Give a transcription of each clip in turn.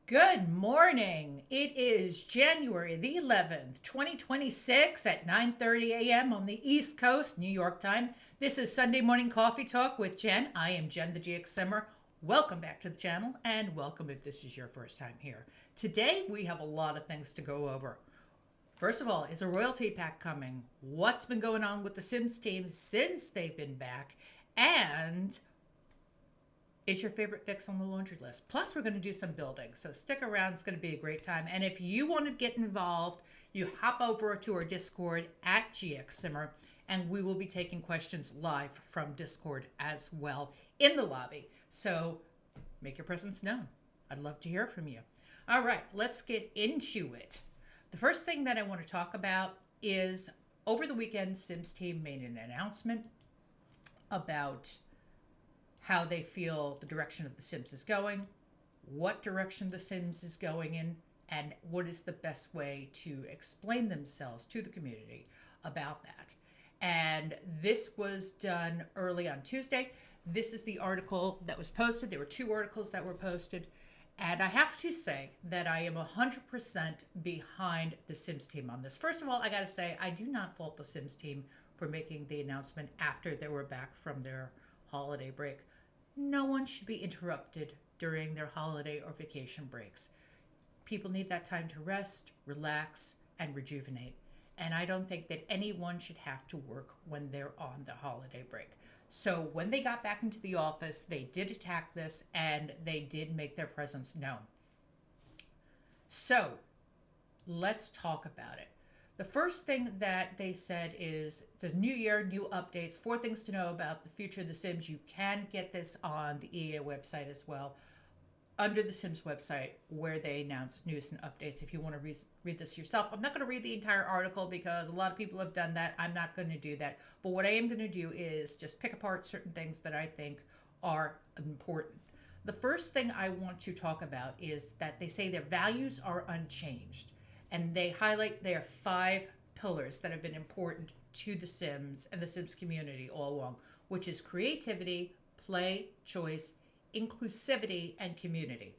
Good morning. It is January the 11th, 2026 at 9:30 a.m. on the East Coast, New York time. This is Sunday Morning Coffee Talk with Jen. I am Jen the GXSimmer. Welcome back to the channel and welcome if this is your first time here. Today we have a lot of things to go over. First of all, is a royalty pack coming? What's been going on with the Sims team since they've been back? And is your favorite fix on the laundry list? Plus, we're going to do some building. So stick around. It's going to be a great time. And if you want to get involved, you hop over to our Discord at GXSimmer, and we will be taking questions live from Discord as well in the lobby. So make your presence known. I'd love to hear from you. All right, let's get into it. The first thing that I want to talk about is over the weekend, Sims team made an announcement about how they feel the direction of The Sims is going, what direction The Sims is going in, and what is the best way to explain themselves to the community about that. And this was done early on Tuesday. This is the article that was posted. There were two articles that were posted. And I have to say that I am 100% behind the Sims team on this. First of all, I got to say, I do not fault the Sims team for making the announcement after they were back from their holiday break. No one should be interrupted during their holiday or vacation breaks. People need that time to rest, relax, and rejuvenate. And I don't think that anyone should have to work when they're on the holiday break. So when they got back into the office, they did attack this and they did make their presence known. So let's talk about it. The first thing that they said is it's a new year, new updates, 4 things to know about the future of The Sims. You can get this on the EA website as well, under the Sims website, where they announce news and updates if you want to read this yourself. I'm not going to read the entire article because a lot of people have done that. I'm not going to do that. But what I am going to do is just pick apart certain things that I think are important. The first thing I want to talk about is that they say their values are unchanged. And they highlight their 5 pillars that have been important to The Sims and the Sims community all along, which is creativity, play, choice, inclusivity, and community.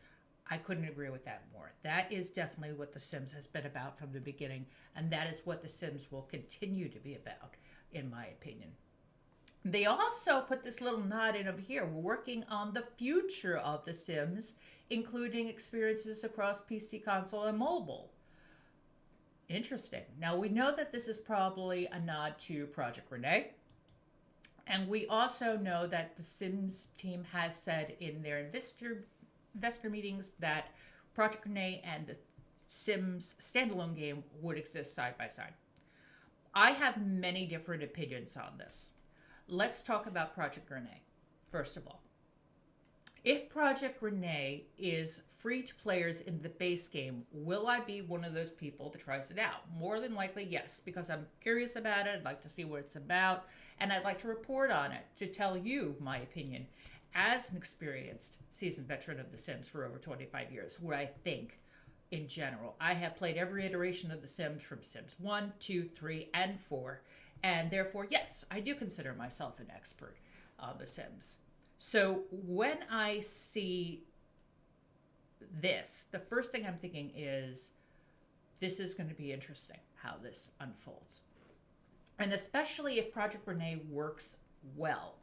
I couldn't agree with that more. That is definitely what The Sims has been about from the beginning, and that is what The Sims will continue to be about, in my opinion. They also put this little nod in over here. We're working on the future of The Sims, including experiences across PC, console, and mobile. Interesting. Now, we know that this is probably a nod to Project Renee. And we also know that the Sims team has said in their investor meetings that Project Renee and the Sims standalone game would exist side by side. I have many different opinions on this. Let's talk about Project Renee, first of all. If Project Renee is free to players in the base game, will I be one of those people that tries it out? More than likely, yes, because I'm curious about it. I'd like to see what it's about, and I'd like to report on it to tell you my opinion as an experienced seasoned veteran of The Sims for over 25 years, what I think in general. I have played every iteration of The Sims from Sims 1, 2, 3, and 4, and therefore, yes, I do consider myself an expert on The Sims. So when I see this, the first thing I'm thinking is this is going to be interesting how this unfolds. And especially if Project Renee works well.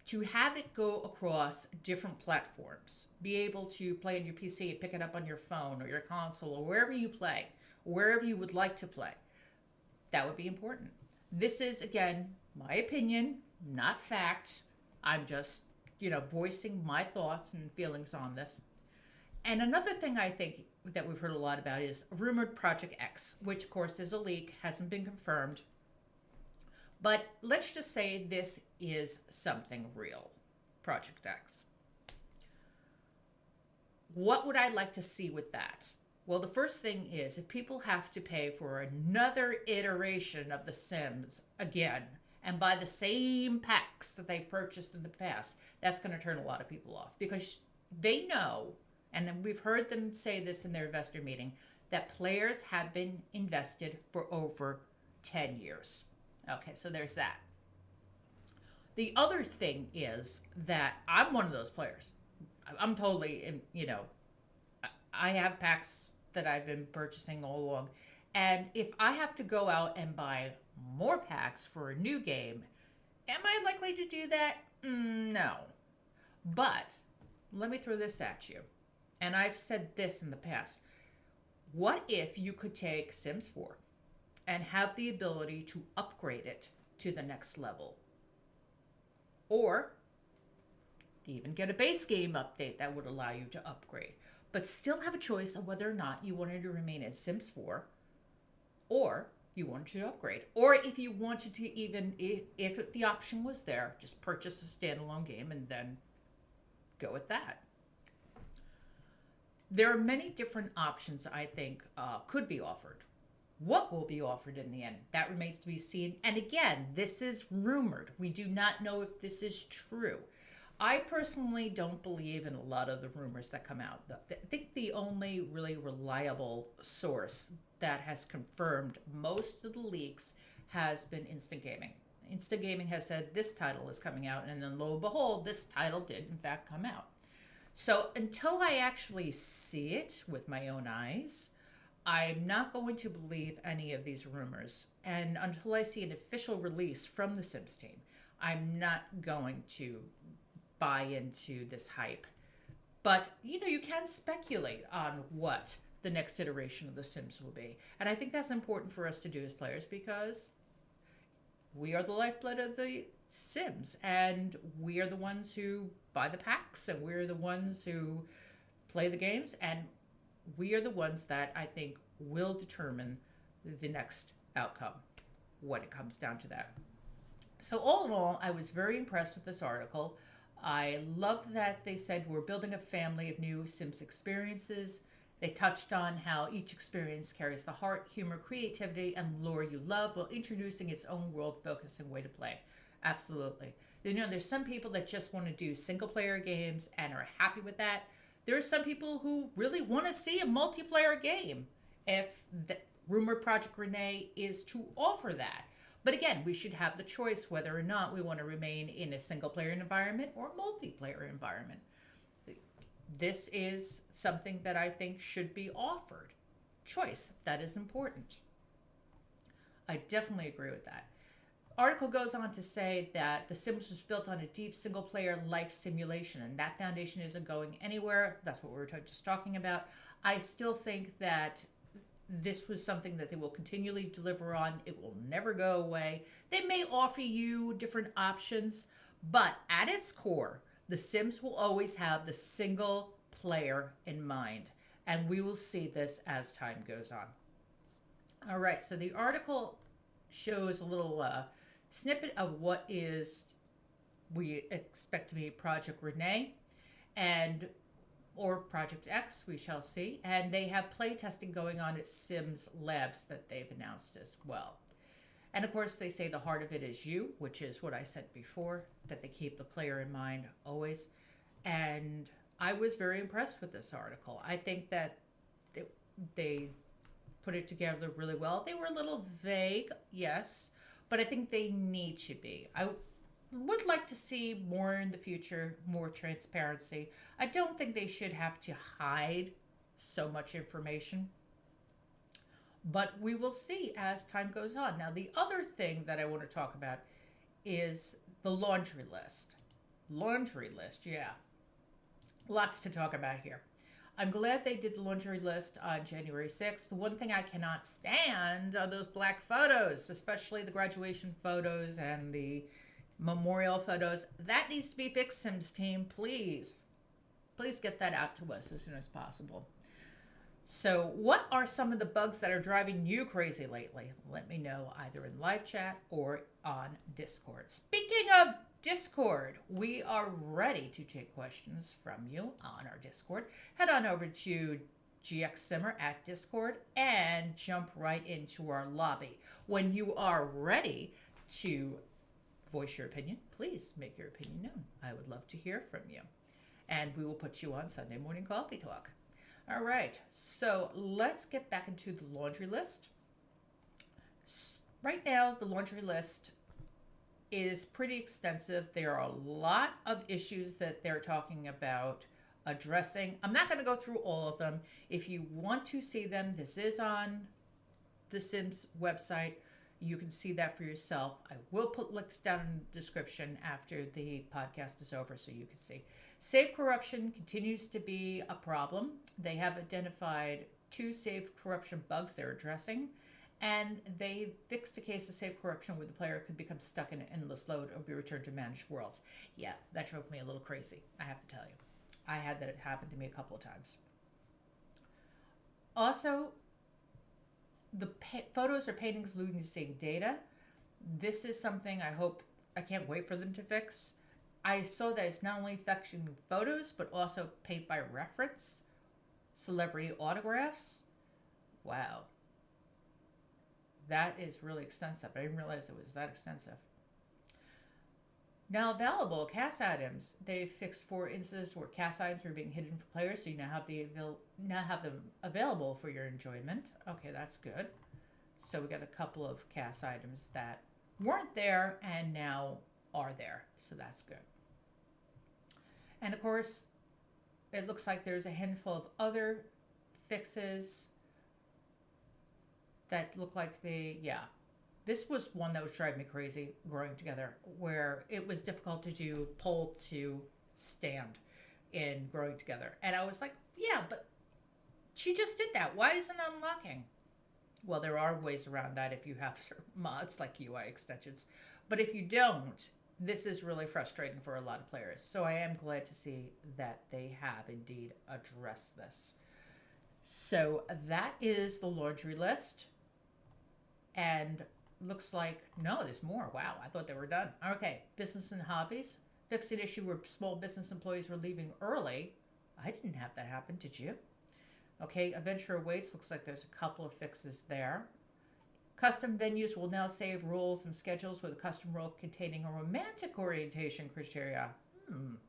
To have it go across different platforms, be able to play on your PC and pick it up on your phone or your console or wherever you play, wherever you would like to play, that would be important. This is, again, my opinion, not fact. I'm just, voicing my thoughts and feelings on this. And another thing I think that we've heard a lot about is rumored Project X, which of course is a leak, hasn't been confirmed. But let's just say this is something real, Project X. What would I like to see with that? Well, the first thing is if people have to pay for another iteration of The Sims again, and buy the same packs that they purchased in the past, that's going to turn a lot of people off because they know, and we've heard them say this in their investor meeting, that players have been invested for over 10 years. Okay, so there's that. The other thing is that I'm one of those players. I'm totally, I have packs that I've been purchasing all along. And if I have to go out and buy more packs for a new game, am I likely to do that? No. But let me throw this at you. And I've said this in the past. What if you could take Sims 4 and have the ability to upgrade it to the next level? Or even get a base game update that would allow you to upgrade, but still have a choice of whether or not you wanted to remain in Sims 4 or you wanted to upgrade. Or if you wanted to, even if the option was there, just purchase a standalone game and then go with that. There are many different options I think could be offered. What will be offered in the end? That remains to be seen. And again, this is rumored. We do not know if this is true. I personally don't believe in a lot of the rumors that come out. I think the only really reliable source that has confirmed most of the leaks has been Instant Gaming. Instant Gaming has said this title is coming out, and then lo and behold, this title did in fact come out. So until I actually see it with my own eyes, I'm not going to believe any of these rumors. And until I see an official release from the Sims team, I'm not going to buy into this hype. But, you can speculate on what the next iteration of The Sims will be. And I think that's important for us to do as players because we are the lifeblood of the Sims. And we are the ones who buy the packs, and we're the ones who play the games. And we are the ones that I think will determine the next outcome when it comes down to that. So all in all, I was very impressed with this article. I love that they said we're building a family of new Sims experiences. They touched on how each experience carries the heart, humor, creativity, and lore you love while introducing its own world focus and way to play. Absolutely. There's some people that just want to do single-player games and are happy with that. There are some people who really want to see a multiplayer game if the rumored Project Renee is to offer that. But again, we should have the choice whether or not we want to remain in a single-player environment or a multiplayer environment. This is something that I think should be offered. Choice, that is important. I definitely agree with that. Article goes on to say that The Sims was built on a deep single-player life simulation, and that foundation isn't going anywhere. That's what we were just talking about. I still think that this was something that they will continually deliver on. It will never go away. They may offer you different options, but at its core, The Sims will always have the single player in mind, and we will see this as time goes on. All right, so the article shows a little snippet of what we expect to be Project Renee or Project X, we shall see. And they have play testing going on at Sims Labs that they've announced as well. And of course, they say the heart of it is you, which is what I said before, that they keep the player in mind always. And I was very impressed with this article. I think that they put it together really well. They were a little vague, yes, but I think they need to be. I would like to see more in the future, more transparency. I don't think they should have to hide so much information, but we will see as time goes on. Now, the other thing that I want to talk about is the laundry list. Laundry list, yeah. Lots to talk about here. I'm glad they did the laundry list on January 6th. The one thing I cannot stand are those black photos, especially the graduation photos and the memorial photos. That needs to be fixed, Sims team. Please. Please get that out to us as soon as possible. So what are some of the bugs that are driving you crazy lately? Let me know either in live chat or on Discord. Speaking of Discord, we are ready to take questions from you on our Discord. Head on over to GXSimmer at Discord and jump right into our lobby. When you are ready to voice your opinion, please make your opinion known. I would love to hear from you. And we will put you on Sunday Morning Coffee Talk. All right, so let's get back into the laundry list. Right now, the laundry list is pretty extensive. There are a lot of issues that they're talking about addressing. I'm not going to go through all of them. If you want to see them, this is on the Sims website. You can see that for yourself. I will put links down in the description after the podcast is over so you can see. Save corruption continues to be a problem. They have identified 2 save corruption bugs they're addressing, and they fixed a case of save corruption where the player could become stuck in an endless load or be returned to managed worlds. Yeah, that drove me a little crazy, I have to tell you. I had that happen to me a couple of times. Also, the photos or paintings losing sync data. This is something I can't wait for them to fix. I saw that it's not only affecting photos, but also paint by reference, celebrity autographs. Wow. That is really extensive. I didn't realize it was that extensive. Now available cast items. They fixed 4 instances where cast items were being hidden for players, so you now have them available for your enjoyment. Okay, that's good. So we got a couple of cast items that weren't there and now are there, so that's good. And of course, it looks like there's a handful of other fixes that look like this was one that was driving me crazy, growing together, where it was difficult to do pull to stand in growing together. And I was like, yeah, but she just did that. Why isn't it unlocking? Well, there are ways around that if you have certain mods like UI extensions. But if you don't, this is really frustrating for a lot of players. So I am glad to see that they have indeed addressed this. So that is the laundry list. And looks like, no, there's more. Wow, I thought they were done. Okay, business and hobbies. Fixed an issue where small business employees were leaving early. I didn't have that happen, did you? Okay, adventure awaits. Looks like there's a couple of fixes there. Custom venues will now save rules and schedules with a custom role containing a romantic orientation criteria.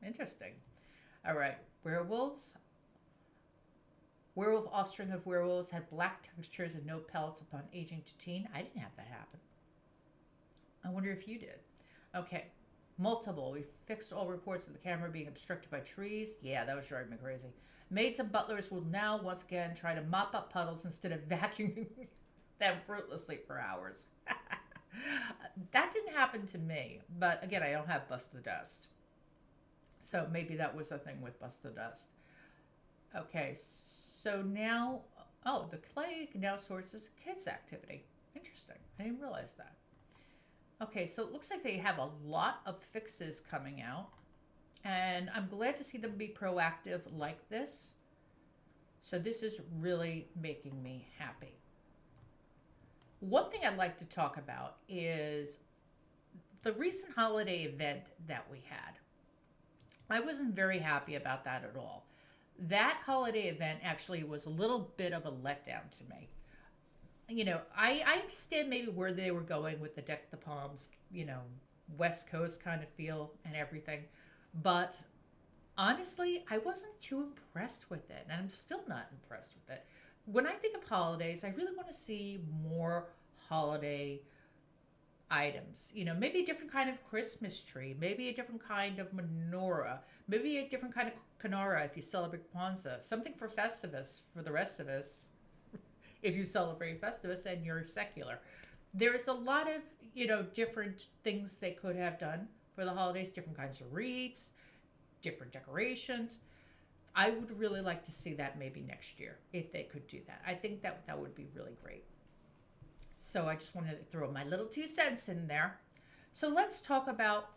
Interesting. All right, werewolves. Werewolf offspring of werewolves had black textures and no pellets upon aging to teen. I didn't have that happen. I wonder if you did. Okay. Multiple. We fixed all reports of the camera being obstructed by trees. Yeah, that was driving me crazy. Maids and butlers will now once again try to mop up puddles instead of vacuuming them fruitlessly for hours. That didn't happen to me. But again, I don't have Bust the Dust. So maybe that was the thing with Bust the Dust. Okay, so now, the clay now sorts as a kids activity. Interesting. I didn't realize that. Okay, so it looks like they have a lot of fixes coming out, and I'm glad to see them be proactive like this. So this is really making me happy. One thing I'd like to talk about is the recent holiday event that we had. I wasn't very happy about that at all. That holiday event actually was a little bit of a letdown to me. You know, I understand maybe where they were going with the Deck the Palms, West Coast kind of feel and everything. But honestly, I wasn't too impressed with it. And I'm still not impressed with it. When I think of holidays, I really want to see more holiday items. Maybe a different kind of Christmas tree, maybe a different kind of menorah, maybe a different kind of Kanara if you celebrate Kwanzaa, something for Festivus for the rest of us if you celebrate Festivus and you're secular. There's a lot of, different things they could have done for the holidays, different kinds of wreaths, different decorations. I would really like to see that maybe next year if they could do that. I think that would be really great. So I just wanted to throw my little 2 cents in there. So let's talk about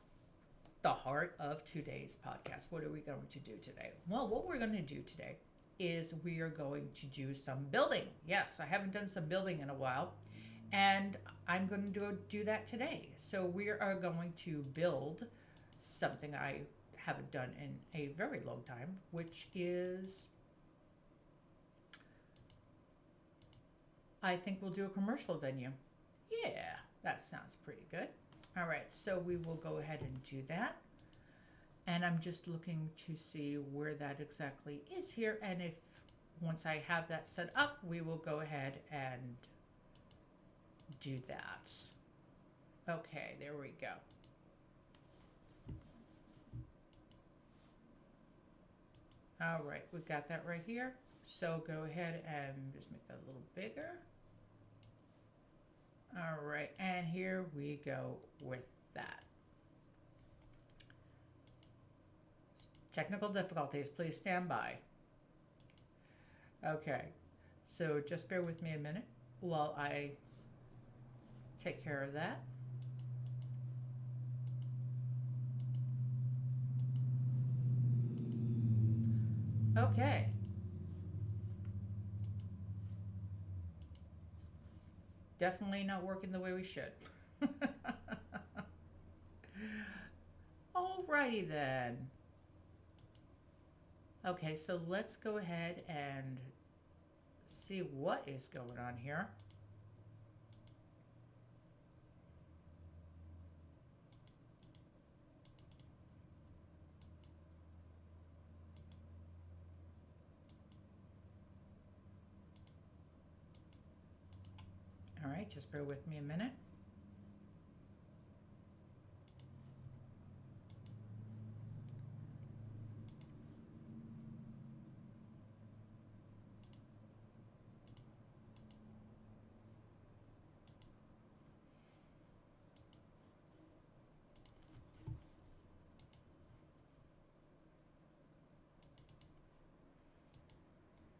the heart of today's podcast. What are we going to do today? Well, what we're going to do today is we are going to do some building. Yes, I haven't done some building in a while, and I'm going to do that today. So we are going to build something I haven't done in a very long time, which is, I think we'll do a commercial venue. Yeah, that sounds pretty good. All right, so we will go ahead and do that. And I'm just looking to see where that exactly is here. And if once I have that set up, we will go ahead and do that. Okay, there we go. All right, we got that right here. So go ahead and just make that a little bigger. All right, and here we go with that. Technical difficulties, please stand by. Okay, so just bear with me a minute while I take care of that. Okay. Definitely not working the way we should. Alrighty then. Okay, so let's go ahead and see what is going on here. All right, just bear with me a minute.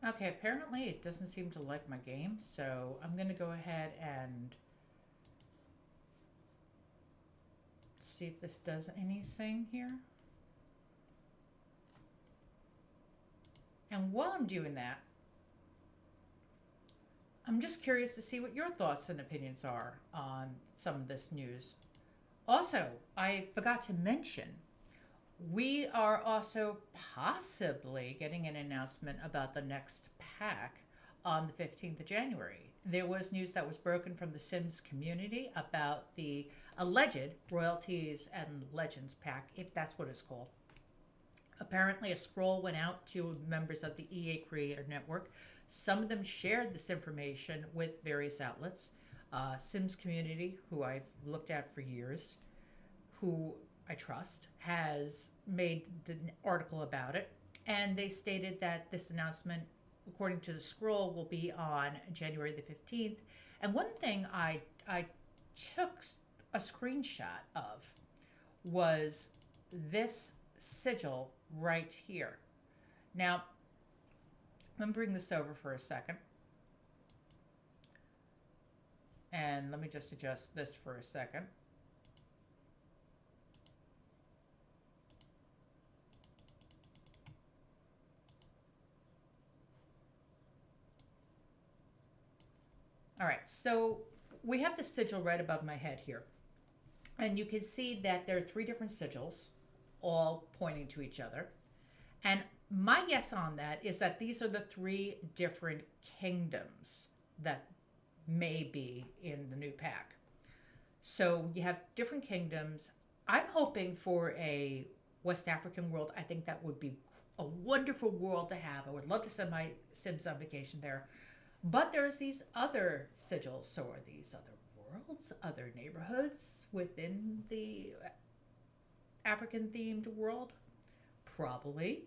Okay, apparently it doesn't seem to like my game, so I'm going to go ahead and see if this does anything here. And while I'm doing that, I'm just curious to see what your thoughts and opinions are on some of this news. Also, I forgot to mention, we are also possibly getting an announcement about the next pack on the 15th of January. There was news that was broken from the Sims community about the alleged Royalties and Legends pack, if that's what it's called. Apparently, a scroll went out to members of the EA Creator Network. Some of them shared this information with various outlets. Sims community, who I've looked at for years, who I trust, has made an article about it. And they stated that this announcement, according to the scroll, will be on January the 15th. And one thing I took a screenshot of was this sigil right here. Now, let me bring this over for a second. And let me just adjust this for a second. All right, so we have the sigil right above my head here. And you can see that there are 3 different sigils, all pointing to each other. And my guess on that is that these are the 3 different kingdoms that may be in the new pack. So you have different kingdoms. I'm hoping for a West African world. I think that would be a wonderful world to have. I would love to send my Sims on vacation there. But there's these other sigils. So are these other worlds, other neighborhoods within the African-themed world? Probably.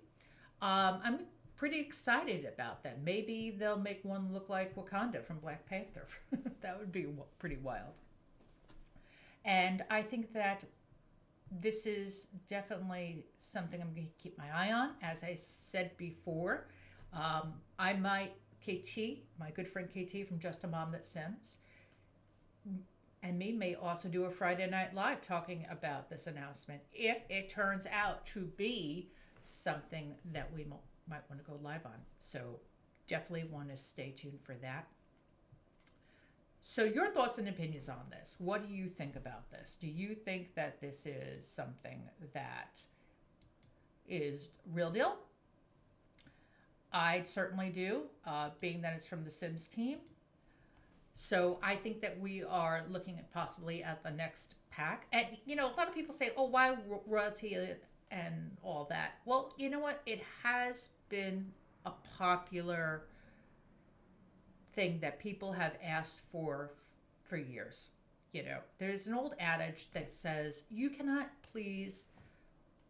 I'm pretty excited about that. Maybe they'll make one look like Wakanda from Black Panther. That would be pretty wild. And I think that this is definitely something I'm going to keep my eye on. As I said before, I might, KT, my good friend KT from Just a Mom That Sims, and me may also do a Friday Night Live talking about this announcement if it turns out to be something that we might want to go live on. So definitely want to stay tuned for that. So your thoughts and opinions on this. What do you think about this? Do you think that this is something that is real deal? I certainly do, being that it's from the Sims team. So I think that we are looking at possibly at the next pack. And, you know, a lot of people say, oh, why royalty and all that? Well, you know what? It has been a popular thing that people have asked for years. You know, there's an old adage that says you cannot please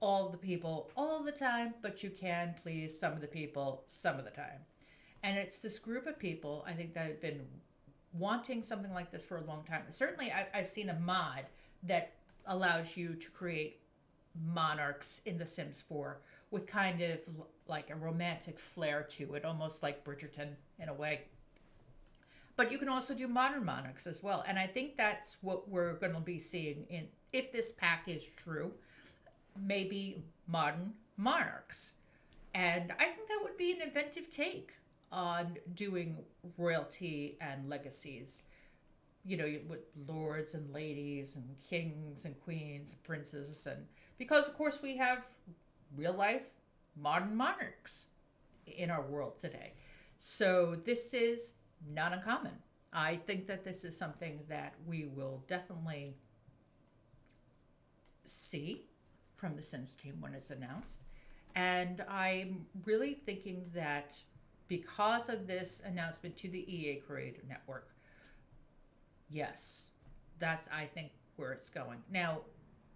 all the people all the time, but you can please some of the people some of the time. And it's this group of people, I think, that have been wanting something like this for a long time. Certainly, I've seen a mod that allows you to create monarchs in The Sims 4 with kind of like a romantic flair to it, almost like Bridgerton in a way. But you can also do modern monarchs as well. And I think that's what we're going to be seeing in, if this pack is true, maybe modern monarchs. And I think that would be an inventive take on doing royalty and legacies. You know, with lords and ladies and kings and queens and princes. And because, of course, we have real life modern monarchs in our world today. So this is not uncommon. I think that this is something that we will definitely see from the Sims team when it's announced. And I'm really thinking that because of this announcement to the EA Creator Network, yes, that's, I think, where it's going. Now,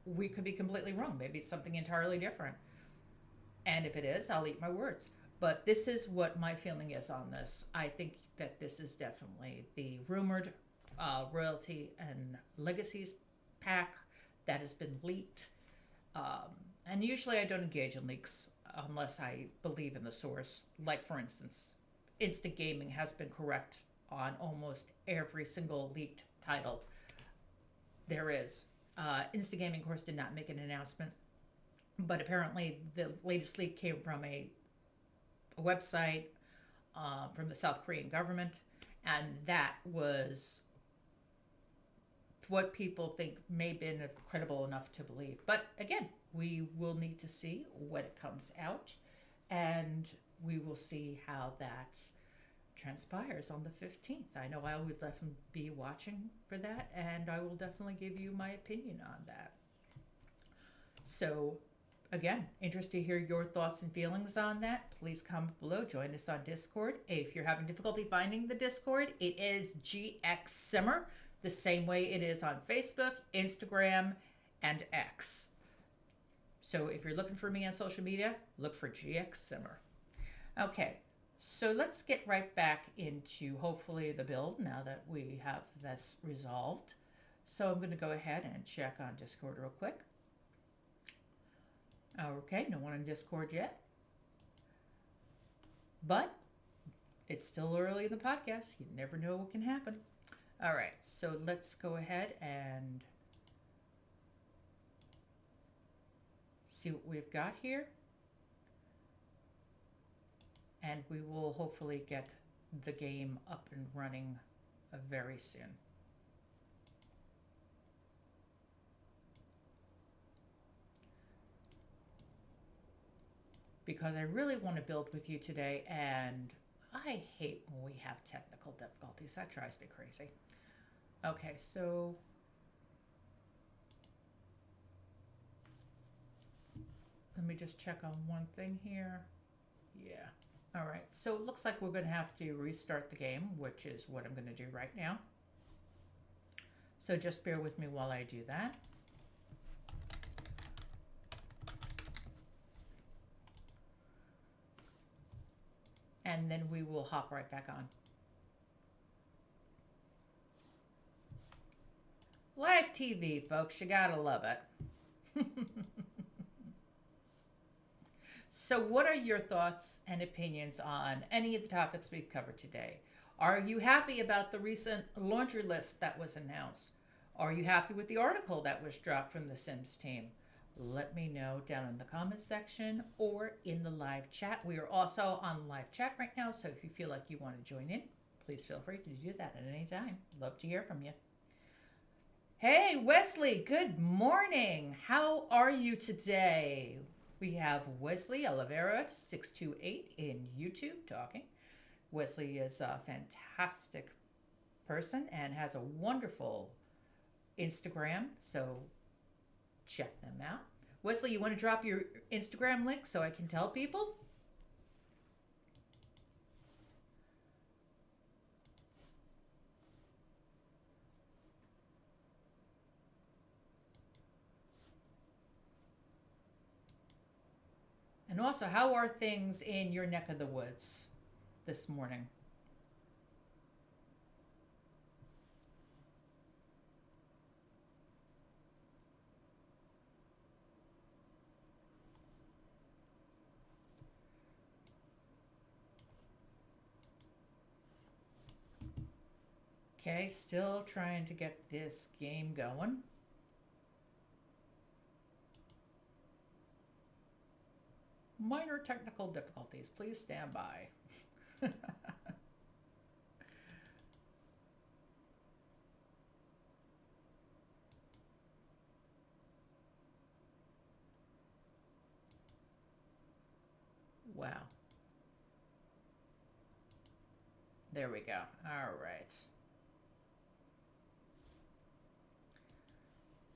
we could be completely wrong. Maybe it's something entirely different. And if it is, I'll eat my words. But this is what my feeling is on this. I think that this is definitely the rumored royalty and legacies pack that has been leaked. And usually I don't engage in leaks unless I believe in the source. Like, for instance, Instant Gaming has been correct on almost every single leaked title there is. Instant Gaming, of course, did not make an announcement, but apparently the latest leak came from a website from the South Korean government, and that was what people think may have been credible enough to believe. But again, we will need to see when it comes out, and we will see how that transpires on the 15th. I know I will definitely be watching for that, and I will definitely give you my opinion on that. So again, interested to hear your thoughts and feelings on that. Please comment below. Join us on Discord. If you're having difficulty finding the Discord, it is GXSimmer, the same way it is on Facebook, Instagram, and X. So if you're looking for me on social media, look for GXSimmer. Okay, so let's get right back into hopefully the build now that we have this resolved. So I'm going to go ahead and check on Discord real quick. Okay, no one on Discord yet. But it's still early in the podcast. You never know what can happen. All right, so let's go ahead and see what we've got here. And we will hopefully get the game up and running very soon. Because I really want to build with you today, and I hate when we have technical difficulties. That drives me crazy. Okay, so let me just check on one thing here. Yeah. All right, so it looks like we're going to have to restart the game, which is what I'm going to do right now. So just bear with me while I do that. And then we will hop right back on. Live TV, folks, you gotta love it. So what are your thoughts and opinions on any of the topics we've covered today? Are you happy about the recent laundry list that was announced? Are you happy with the article that was dropped from the Sims team? Let me know down in the comments section or in the live chat. We are also on live chat right now, so if you feel like you want to join in, please feel free to do that at any time. Love to hear from you. Hey, Wesley, good morning. How are you today? We have Wesley Oliveira 628 in YouTube talking. Wesley is a fantastic person and has a wonderful Instagram, so check them out. Wesley, you want to drop your Instagram link so I can tell people? And also, how are things in your neck of the woods this morning? Okay, still trying to get this game going. Minor technical difficulties. Please stand by. Wow. There we go. All right.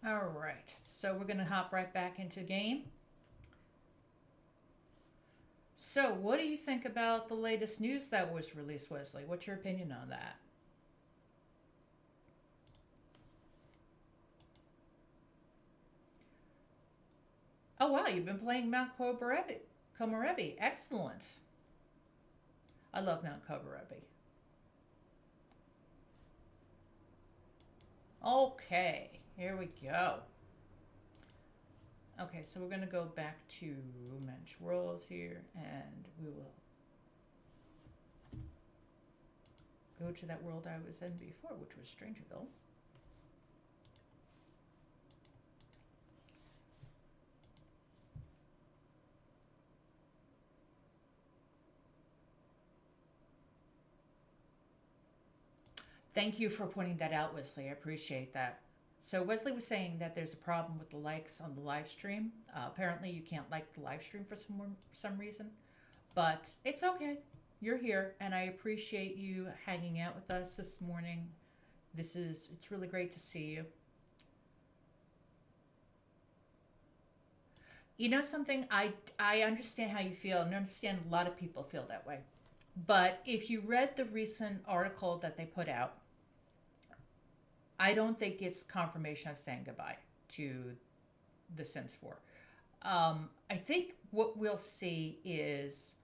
All right. So we're going to hop right back into the game. So, what do you think about the latest news that was released, Wesley? What's your opinion on that? Oh, wow. You've been playing Mount Komorebi. Excellent. I love Mount Komorebi. Okay, here we go. Okay, so we're going to go back to Manage Worlds here, and we will go to that world I was in before, which was Strangerville. Thank you for pointing that out, Wesley. I appreciate that. So Wesley was saying that there's a problem with the likes on the live stream. Apparently, you can't like the live stream for some reason, but it's okay. You're here, and I appreciate you hanging out with us this morning. It's really great to see you. You know something? I understand how you feel, and I understand a lot of people feel that way. But if you read the recent article that they put out, I don't think it's confirmation of saying goodbye to The Sims 4. I think what we'll see is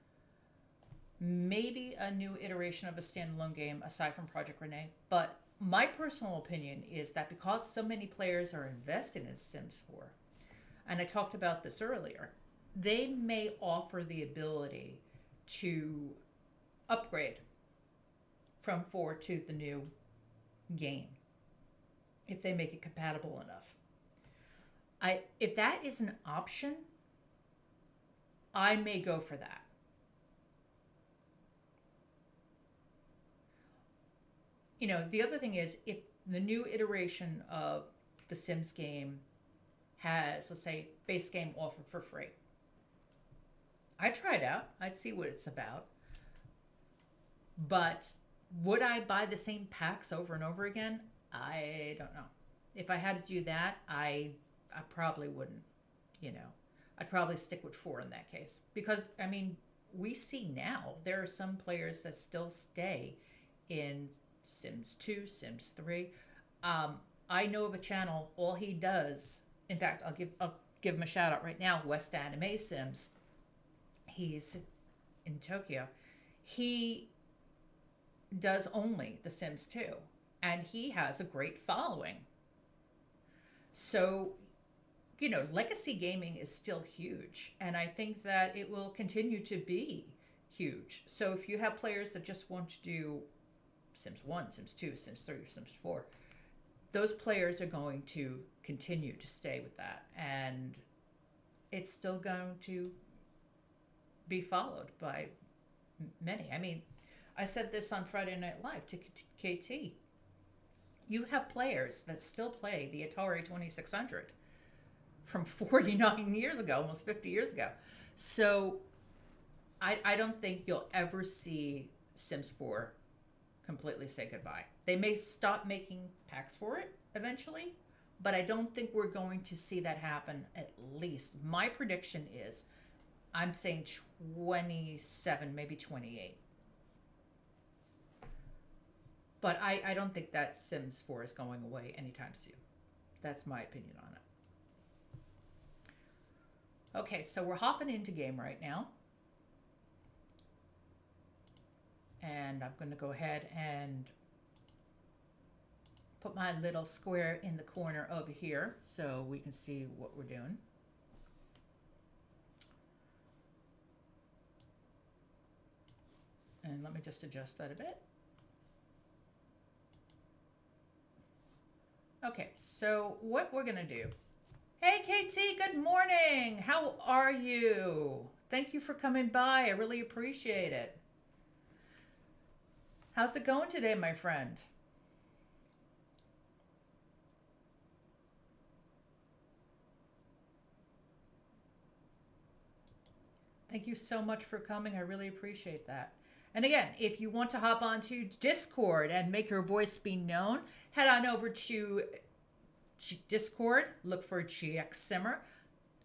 maybe a new iteration of a standalone game aside from Project Renee. But my personal opinion is that because so many players are invested in Sims 4, and I talked about this earlier, they may offer the ability to upgrade from 4 to the new game if they make it compatible enough. If that is an option, I may go for that. You know, the other thing is if the new iteration of the Sims game has, let's say, base game offered for free, I'd try it out. I'd see what it's about. But would I buy the same packs over and over again? I don't know. If I had to do that, I probably wouldn't, you know. I'd probably stick with 4 in that case. Because, I mean, we see now there are some players that still stay in Sims 2, Sims 3. I know of a channel, all he does, in fact, I'll give him a shout out right now, West Anime Sims. He's in Tokyo. He does only The Sims 2, and he has a great following. So, you know, legacy gaming is still huge, and I think that it will continue to be huge. So if you have players that just want to do Sims 1, Sims 2, Sims 3, Sims 4, those players are going to continue to stay with that, and it's still going to be followed by many. I mean, I said this on Friday Night Live to KT. You have players that still play the Atari 2600 from 49 years ago, almost 50 years ago. So I don't think you'll ever see Sims 4 completely say goodbye. They may stop making packs for it eventually, but I don't think we're going to see that happen, at least. My prediction is, I'm saying 27, maybe 28. But I don't think that Sims 4 is going away anytime soon. That's my opinion on Okay, so we're hopping into game right now. And I'm going to go ahead and put my little square in the corner over here so we can see what we're doing. And let me just adjust that a bit. Okay, so what we're going to do. Hey, KT, good morning. How are you? Thank you for coming by. I really appreciate it. How's it going today, my friend? Thank you so much for coming. I really appreciate that. And again, if you want to hop onto Discord and make your voice be known, head on over to Discord, look for GXSimmer,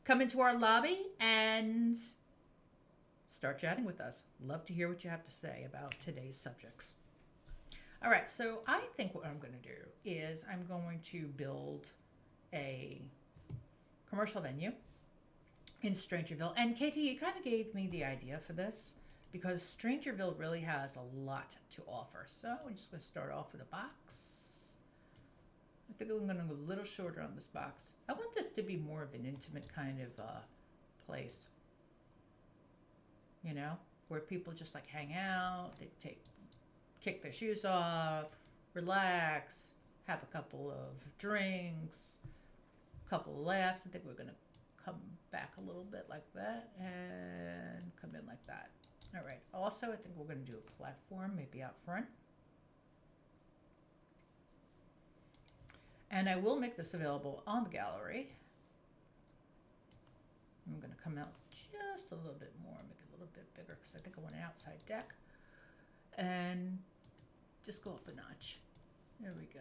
come into our lobby and start chatting with us. Love to hear what you have to say about today's subjects. All right, so I think what I'm going to do is I'm going to build a commercial venue in Strangerville. And Katie, you kind of gave me the idea for this because Strangerville really has a lot to offer. So I'm just going to start off with a box. I think I'm going to go a little shorter on this box. I want this to be more of an intimate kind of place, you know, where people just like hang out, they kick their shoes off, relax, have a couple of drinks, a couple of laughs. I think we're going to come back a little bit like that and come in like that. All right. Also, I think we're going to do a platform maybe out front. And I will make this available on the gallery. I'm going to come out just a little bit more, make it a little bit bigger because I think I want an outside deck. And just go up a notch. There we go.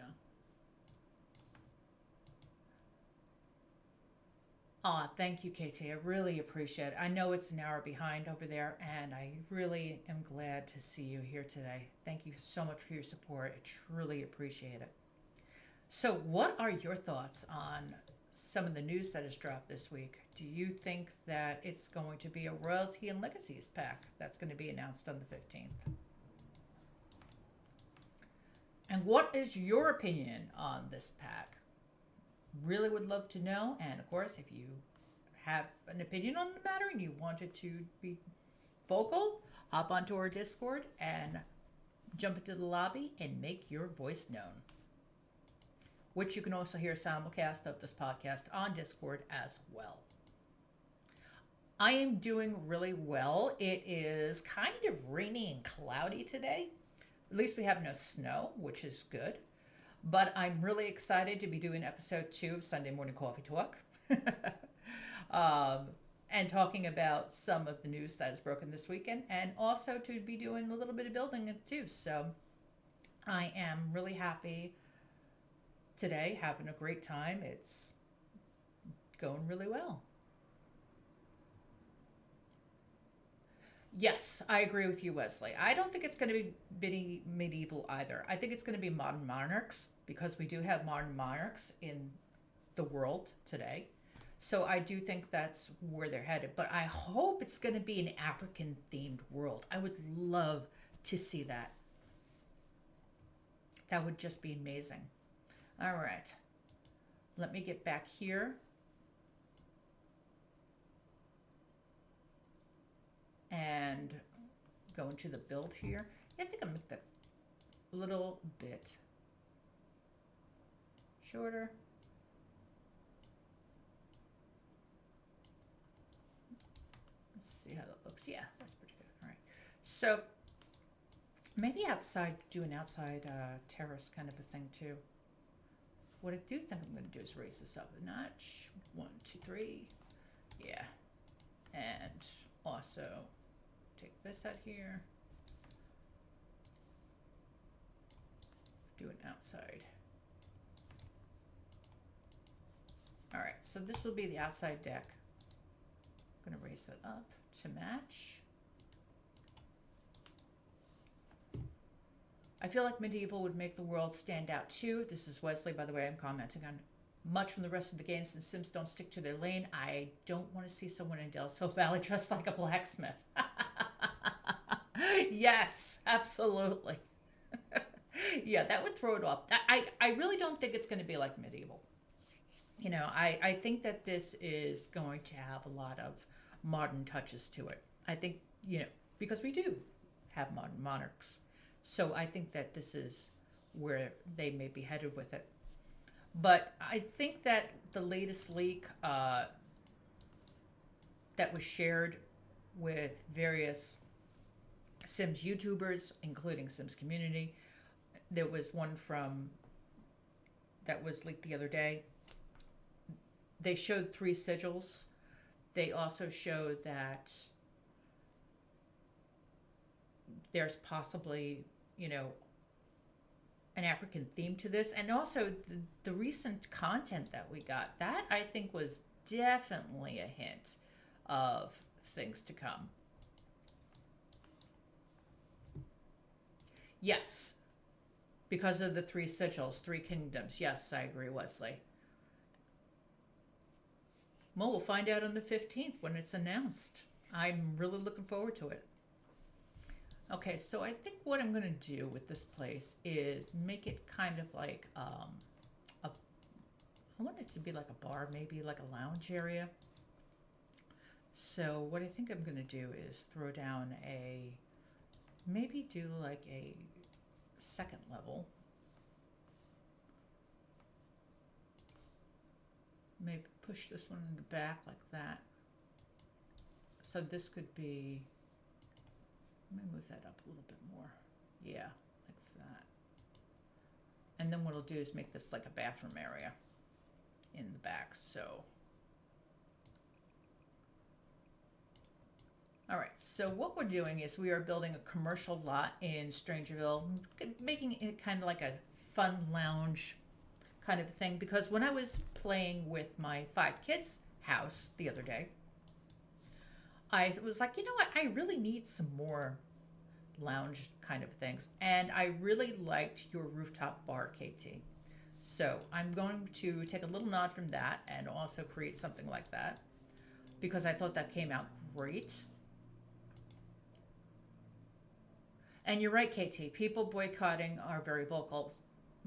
Thank you, KT. I really appreciate it. I know it's an hour behind over there, and I really am glad to see you here today. Thank you so much for your support. I truly appreciate it. So what are your thoughts on some of the news that has dropped this week? Do you think that it's going to be a Royalty and Legacies pack that's going to be announced on the 15th? And what is your opinion on this pack? Really would love to know. And of course, if you have an opinion on the matter and you want it to be vocal, hop onto our Discord and jump into the lobby and make your voice known. Which you can also hear simulcast of this podcast on Discord as well. I am doing really well. It is kind of rainy and cloudy today. At least we have no snow, which is good. But I'm really excited to be doing episode 2 of Sunday Morning Coffee Talk. And talking about some of the news that has broken this weekend. And also to be doing a little bit of building it too. So I am really happy today, having a great time. It's going really well. Yes, I agree with you, Wesley. I don't think it's going to be medieval either. I think it's going to be modern monarchs because we do have modern monarchs in the world today. So I do think that's where they're headed. But I hope it's going to be an African-themed world. I would love to see that. That would just be amazing. All right. Let me get back here. And go into the build here. I think I'll make that a little bit shorter. Let's see how that looks. Yeah, that's pretty good. All right. So maybe outside, do an outside terrace kind of a thing too. What I do think I'm going to do is raise this up a notch. 1, 2, 3. Yeah. And also take this out here. Do an outside. All right, so this will be the outside deck. I'm going to raise that up to match. I feel like medieval would make the world stand out too. This is Wesley, by the way, I'm commenting on much from the rest of the game since Sims don't stick to their lane. I don't want to see someone in Del Sol Valley dressed like a blacksmith. Yes, absolutely. Yeah, that would throw it off. I really don't think it's going to be like medieval. I think that this is going to have a lot of modern touches to it. I think, because we do have modern monarchs. So I think that this is where they may be headed with it. But I think that the latest leak that was shared with various Sims YouTubers, including Sims Community, there was one from that was leaked the other day. They showed 3 sigils. They also showed that there's possibly, an African theme to this. And also the recent content that we got, that I think was definitely a hint of things to come. Yes, because of the 3 sigils, 3 kingdoms. Yes, I agree, Wesley. Well, we'll find out on the 15th when it's announced. I'm really looking forward to it. Okay, so I think what I'm going to do with this place is make it kind of like I want it to be like a bar, maybe like a lounge area. So what I think I'm going to do is throw down maybe do like a 2nd level. Maybe push this one in the back like that. So this could be, let me move that up a little bit more. Yeah, like that. And then what I'll do is make this like a bathroom area in the back. So, all right, so what we're doing is we are building a commercial lot in Strangerville, making it kind of like a fun lounge kind of thing, because when I was playing with my 5 kids house the other day, I was like, you know what, I really need some more lounge kind of things, and I really liked your rooftop bar, KT. So I'm going to take a little nod from that and also create something like that, because I thought that came out great. And you're right, KT, people boycotting are very vocal.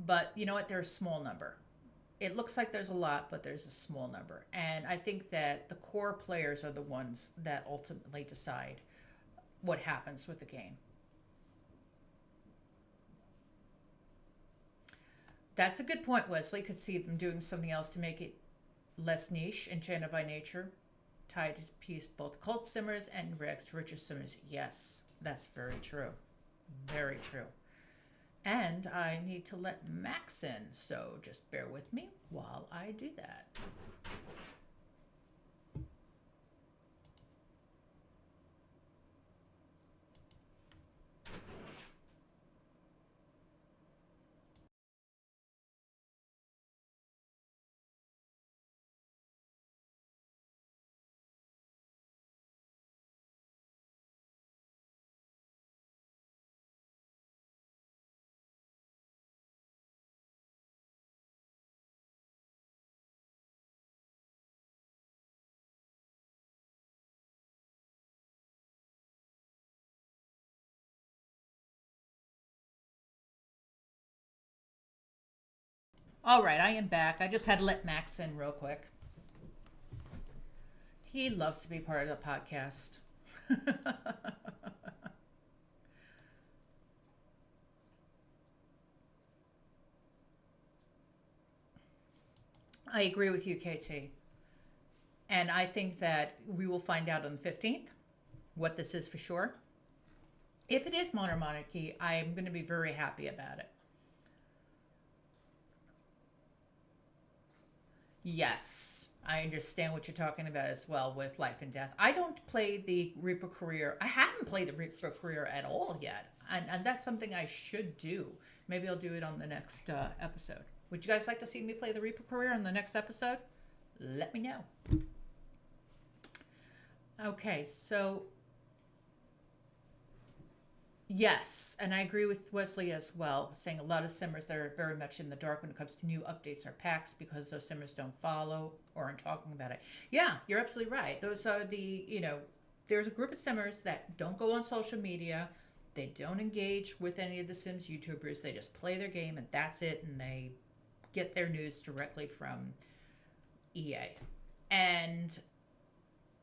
But you know what? They're a small number. It looks like there's a lot, but there's a small number. And I think that the core players are the ones that ultimately decide what happens with the game. That's a good point, Wesley. Could see them doing something else to make it less niche. Enchanted by Nature, tied to piece both cult simmers and rags to riches simmers. Yes, that's very true. Very true. And I need to let Max in, so just bear with me while I do that. All right, I am back. I just had to let Max in real quick. He loves to be part of the podcast. I agree with you, KT. And I think that we will find out on the 15th what this is for sure. If it is Modern Monarchy, I am going to be very happy about it. Yes, I understand what you're talking about as well with Life and Death. I don't play the Reaper Career. I haven't played the Reaper Career at all yet. And that's something I should do. Maybe I'll do it on the next episode. Would you guys like to see me play the Reaper Career on the next episode? Let me know. Okay, so Yes, and I agree with Wesley as well, saying a lot of simmers that are very much in the dark when it comes to new updates or packs because those simmers don't follow or aren't talking about it. Yeah, you're absolutely right. Those are there's a group of simmers that don't go on social media. They don't engage with any of the Sims YouTubers. They just play their game and that's it, and they get their news directly from EA. And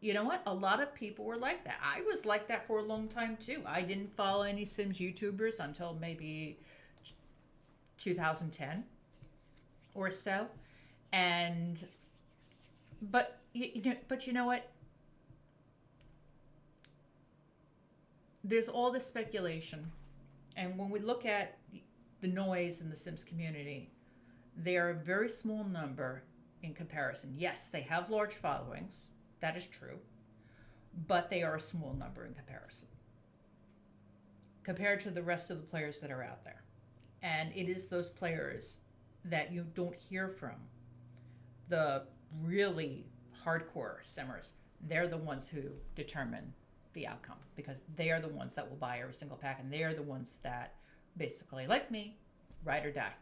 you know what? A lot of people were like that. I was like that for a long time too. I didn't follow any Sims YouTubers until maybe 2010 or so. And but you know what? There's all this speculation, and when we look at the noise in the Sims community, they are a very small number in comparison. Yes, they have large followings. That is true, but they are a small number in comparison compared to the rest of the players that are out there. And it is those players that you don't hear from, the really hardcore simmers. They're the ones who determine the outcome because they are the ones that will buy every single pack, and they are the ones that basically, like me, ride or die.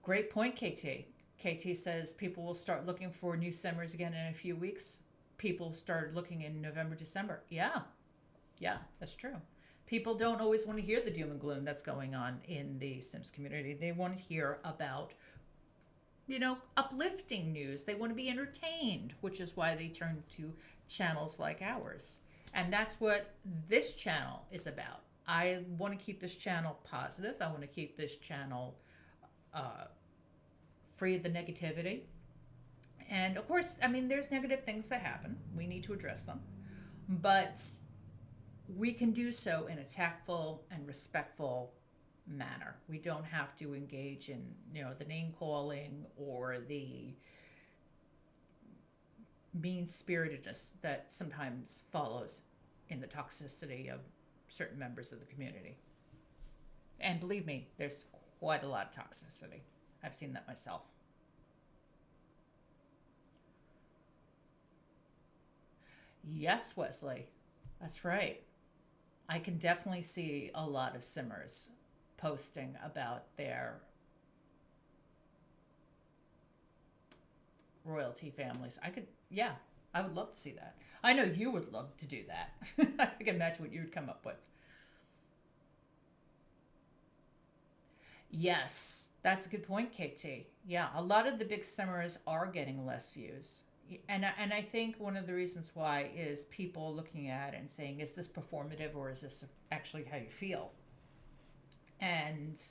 Great point, KT. KT says people will start looking for new simmers again in a few weeks. People started looking in November, December. Yeah, that's true. People don't always want to hear the doom and gloom that's going on in the Sims community. They want to hear about, uplifting news. They want to be entertained, which is why they turn to channels like ours. And that's what this channel is about. I want to keep this channel positive. I want to keep this channel free of the negativity. And of course, I mean, there's negative things that happen. We need to address them. But we can do so in a tactful and respectful manner. We don't have to engage in, the name calling or the mean spiritedness that sometimes follows in the toxicity of certain members of the community. And believe me, there's quite a lot of toxicity. I've seen that myself. Yes, Wesley, that's right. I can definitely see a lot of simmers posting about their royalty families. Yeah, I would love to see that. I know you would love to do that. I can imagine what you would come up with. Yes, that's a good point, KT. Yeah, a lot of the big simmers are getting less views. And I think one of the reasons why is people looking at it and saying, is this performative or is this actually how you feel? And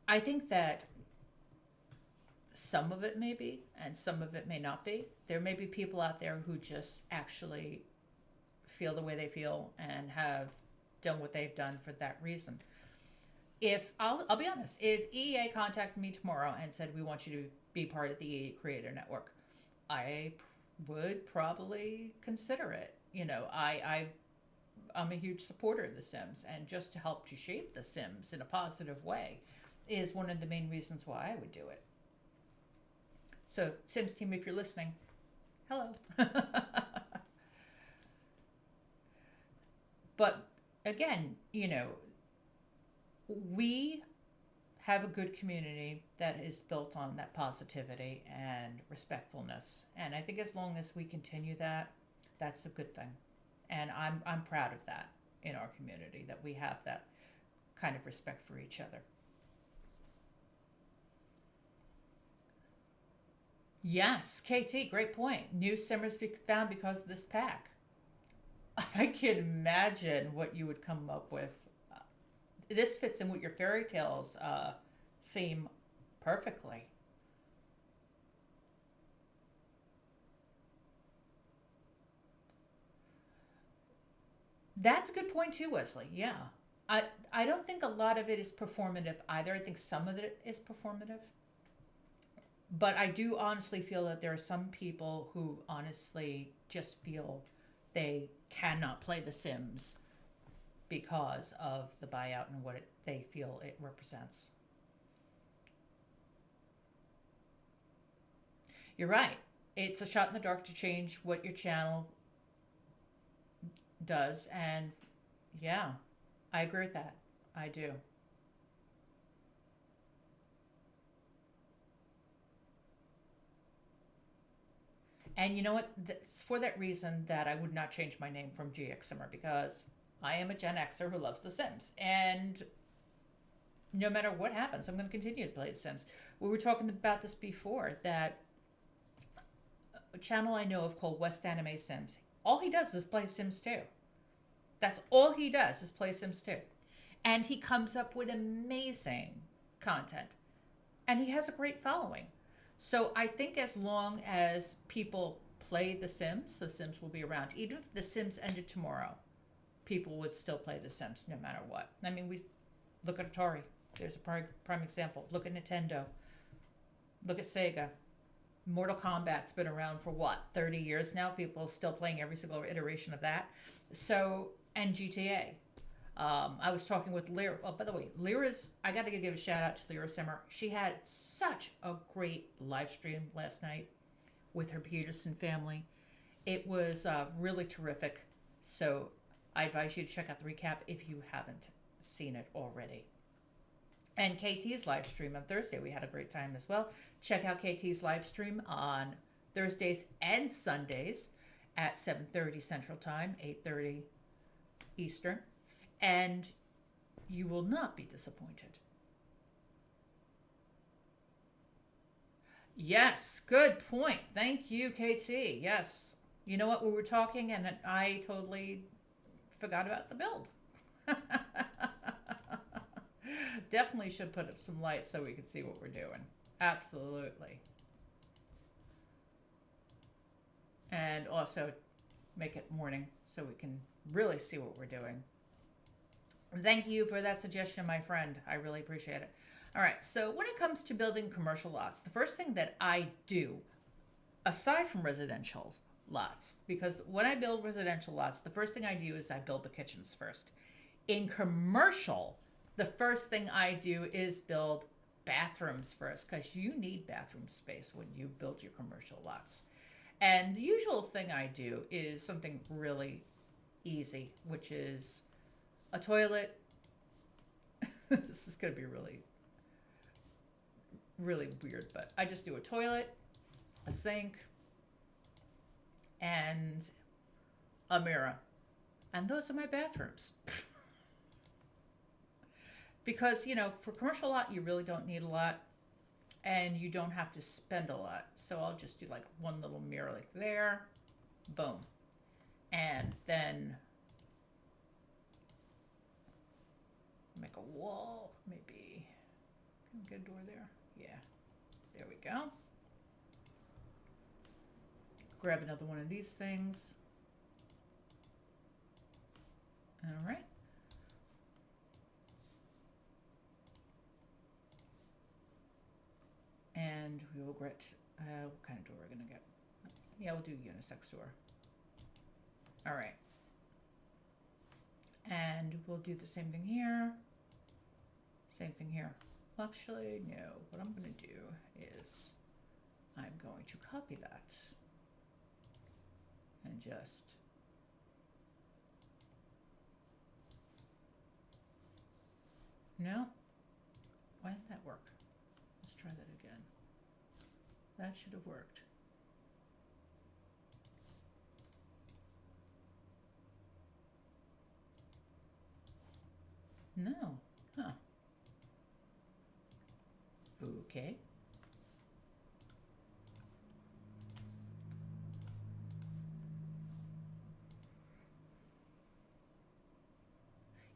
I think that some of it may be and some of it may not be. There may be people out there who just actually feel the way they feel and have done what they've done for that reason. If I'll be honest, if EA contacted me tomorrow and said we want you to be part of the EA Creator Network, I would probably consider it. I'm a huge supporter of The Sims, and just to help to shape The Sims in a positive way is one of the main reasons why I would do it. So, Sims team, if you're listening, hello. But again, we have a good community that is built on that positivity and respectfulness. And I think as long as we continue that, that's a good thing. And I'm proud of that in our community, that we have that kind of respect for each other. Yes, KT, great point. New simmers be found because of this pack. I can imagine what you would come up with. This fits in with your fairy tales theme perfectly. That's a good point too, Wesley. Yeah. I don't think a lot of it is performative either. I think some of it is performative. But I do honestly feel that there are some people who honestly just feel they cannot play The Sims because of the buyout and what they feel it represents. You're right. It's a shot in the dark to change what your channel does. And yeah, I agree with that. I do. And you know what? It's for that reason that I would not change my name from GXSimmer, because I am a Gen Xer who loves The Sims. And no matter what happens, I'm going to continue to play The Sims. We were talking about this before, that a channel I know of called West Anime Sims, all he does is play Sims 2. That's all he does is play Sims 2. And he comes up with amazing content. And he has a great following. So I think as long as people play The Sims will be around. Even if The Sims ended tomorrow, people would still play The Sims no matter what. I mean, we look at Atari. There's a prime example. Look at Nintendo. Look at Sega. Mortal Kombat's been around for what, 30 years now? People are still playing every single iteration of that. So, and GTA. I was talking with Lyra. Oh, by the way, I got to give a shout out to GXSimmer. She had such a great live stream last night with her Peterson family. It was really terrific. So I advise you to check out the recap if you haven't seen it already. And KT's live stream on Thursday, we had a great time as well. Check out KT's live stream on Thursdays and Sundays at 7:30 Central Time, 8:30 Eastern. And you will not be disappointed. Yes, good point. Thank you, KT. Yes. You know what? We were talking and I totally forgot about the build. Definitely should put up some lights so we can see what we're doing. Absolutely. And also make it morning so we can really see what we're doing. Thank you for that suggestion, my friend. I really appreciate it. All right, so when it comes to building commercial lots, the first thing that I do, aside from residential lots, because when I build residential lots, the first thing I do is I build the kitchens first. In commercial, the first thing I do is build bathrooms first, because you need bathroom space when you build your commercial lots. And the usual thing I do is something really easy, which is a toilet. This is going to be really, really weird, but I just do a toilet, a sink, and a mirror. And those are my bathrooms. Because, you know, for commercial lot, you really don't need a lot, and you don't have to spend a lot. So I'll just do like one little mirror like there, boom. And then make a wall, maybe. Can we get a door there? Yeah, there we go. Grab another one of these things. All right. And we will get, what kind of door we're gonna get? Yeah, we'll do unisex door. All right. And we'll do the same thing here. Same thing here. Well, actually, no. What I'm gonna do is I'm going to copy that and just no. Why didn't that work? Let's try that again. That should have worked. No. Huh. Okay.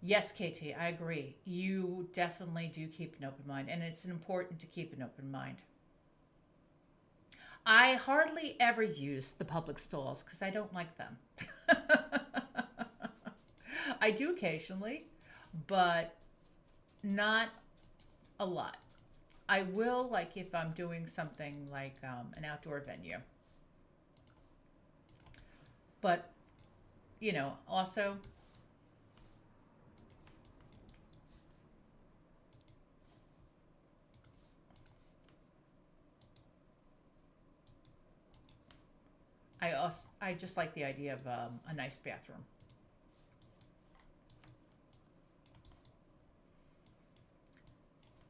Yes, Katie, I agree. You definitely do keep an open mind, and it's important to keep an open mind. I hardly ever use the public stalls because I don't like them. I do occasionally, but not a lot. I will, like, if I'm doing something like an outdoor venue. But, you know, also, I just like the idea of a nice bathroom.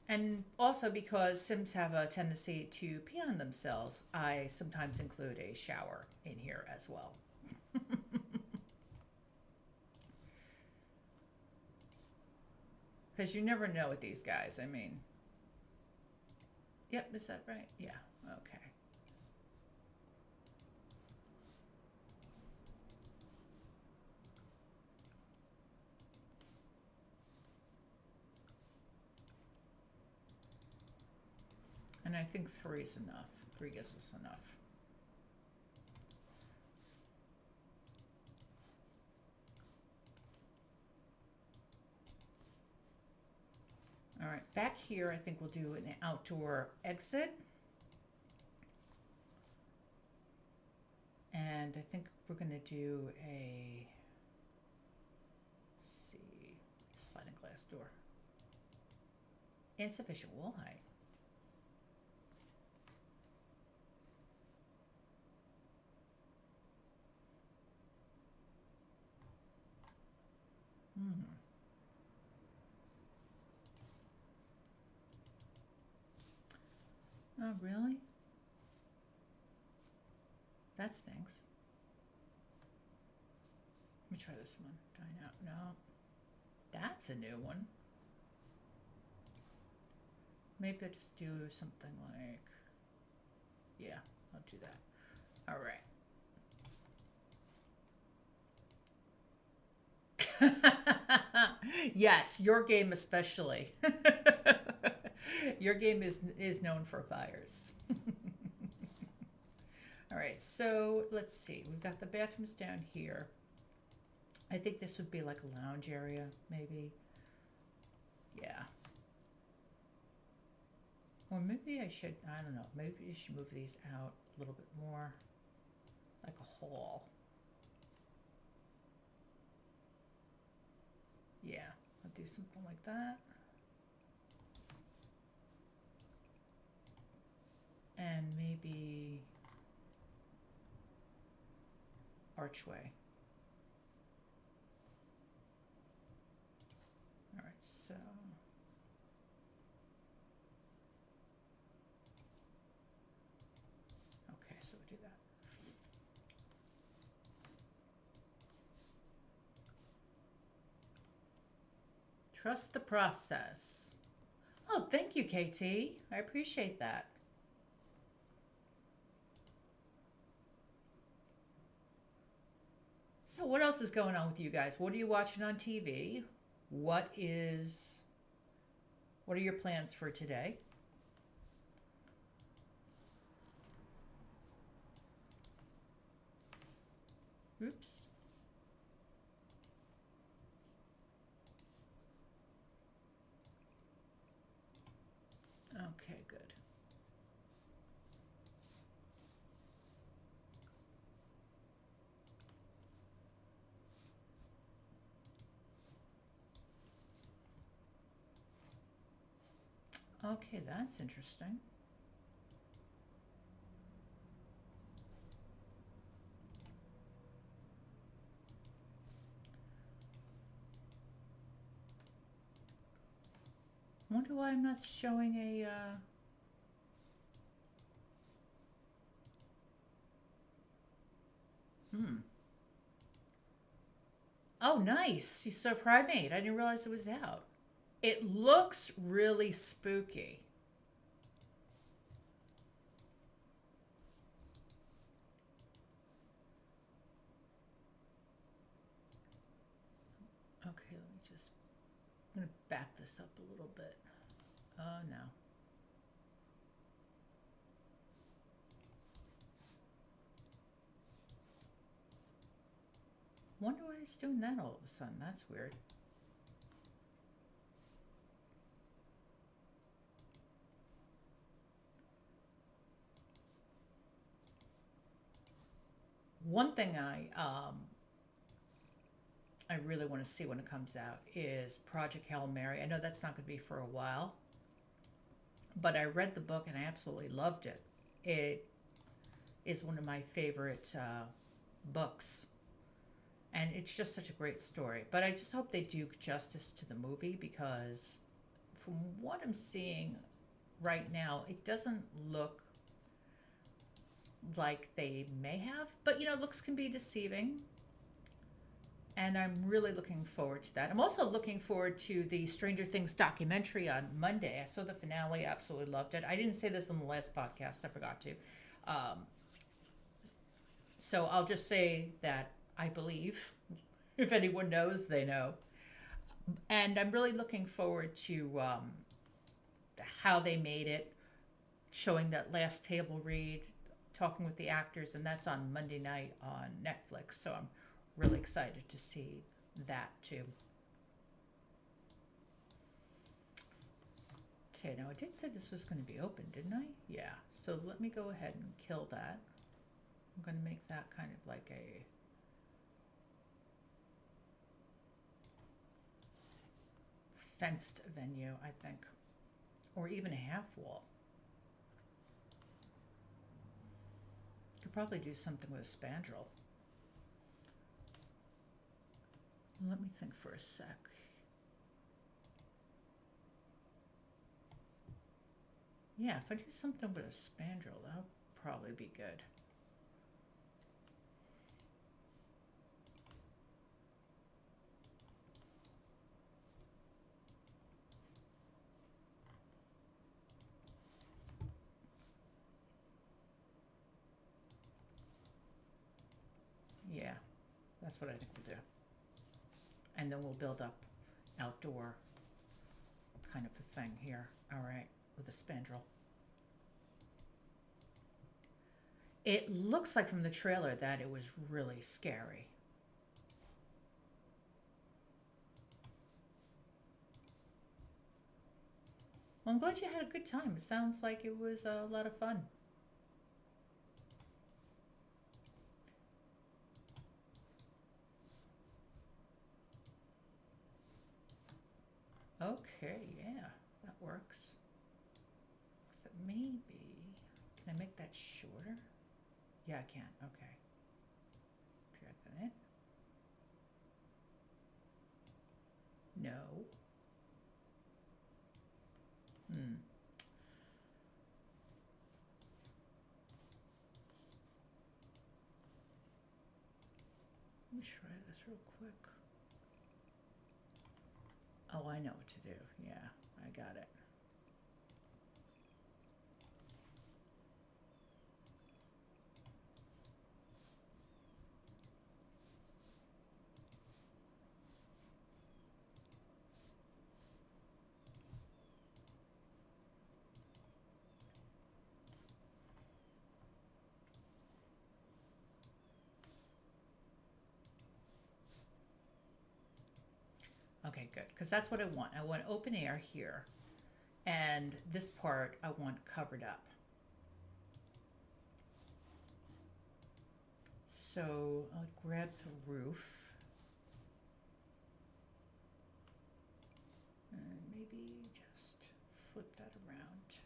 And also because Sims have a tendency to pee on themselves, I sometimes include a shower in here as well. Because you never know with these guys. I mean, yep, is that right? Yeah, okay. And I think 3 is enough. 3 gives us enough. All right, back here, I think we'll do an outdoor exit. And I think we're going to do a, let's see, sliding glass door. Insufficient wall height. Oh, really? That stinks. Let me try this one. Dine out. No. That's a new one. Maybe I'll just do something like, yeah, I'll do that. All right. Yes, your game especially. Your game is known for fires. All right, so let's see. We've got the bathrooms down here. I think this would be like a lounge area, maybe. Yeah. Or maybe I should, I don't know, maybe you should move these out a little bit more, like a hall. Yeah, I'll do something like that. And maybe archway. All right, so. Okay, so we'll do that. Trust the process. Oh, thank you, KT. I appreciate that. So what else is going on with you guys? What are you watching on TV? What are your plans for today? Oops. Okay, good. Okay, that's interesting. Wonder why I'm not showing a Oh, nice. You saw Primate. I didn't realize it was out. It looks really spooky. Okay, let me just, I'm gonna back this up a little bit. Oh no. Wonder why it's doing that all of a sudden. That's weird. One thing I really want to see when it comes out is Project Hail Mary. I know that's not going to be for a while, but I read the book and I absolutely loved it. is one of my favorite books. And it's just such a great story. But I just hope they do justice to the movie because from what I'm seeing right now, it doesn't look like they may have. But, you know, looks can be deceiving. And I'm really looking forward to that. I'm also looking forward to the Stranger Things documentary on Monday. I saw the finale, absolutely loved it. I didn't say this on the last podcast, I forgot to. So I'll just say that I believe. If anyone knows, they know. And I'm really looking forward to how they made it, showing that last table read, talking with the actors, and that's on Monday night on Netflix. So I'm really excited to see that too. Okay, now I did say this was going to be open, didn't I? Yeah, so let me go ahead and kill that. I'm going to make that kind of like a fenced venue, I think, or even a half wall. Could probably do something with a spandrel. Let me think for a sec. Yeah, if I do something with a spandrel, that'll probably be good. Yeah, that's what I think we'll do. And then we'll build up outdoor kind of a thing here. All right, with a spandrel. It looks like from the trailer that it was really scary. Well, I'm glad you had a good time. It sounds like it was a lot of fun. Okay, yeah, that works. Except maybe, can I make that shorter? Yeah, I can, okay. Drag that in. No. Let me try this real quick. Oh, I know what to do. Yeah, I got it. Okay, good, because that's what I want. I want open air here, and this part I want covered up. So I'll grab the roof, and maybe just flip that around.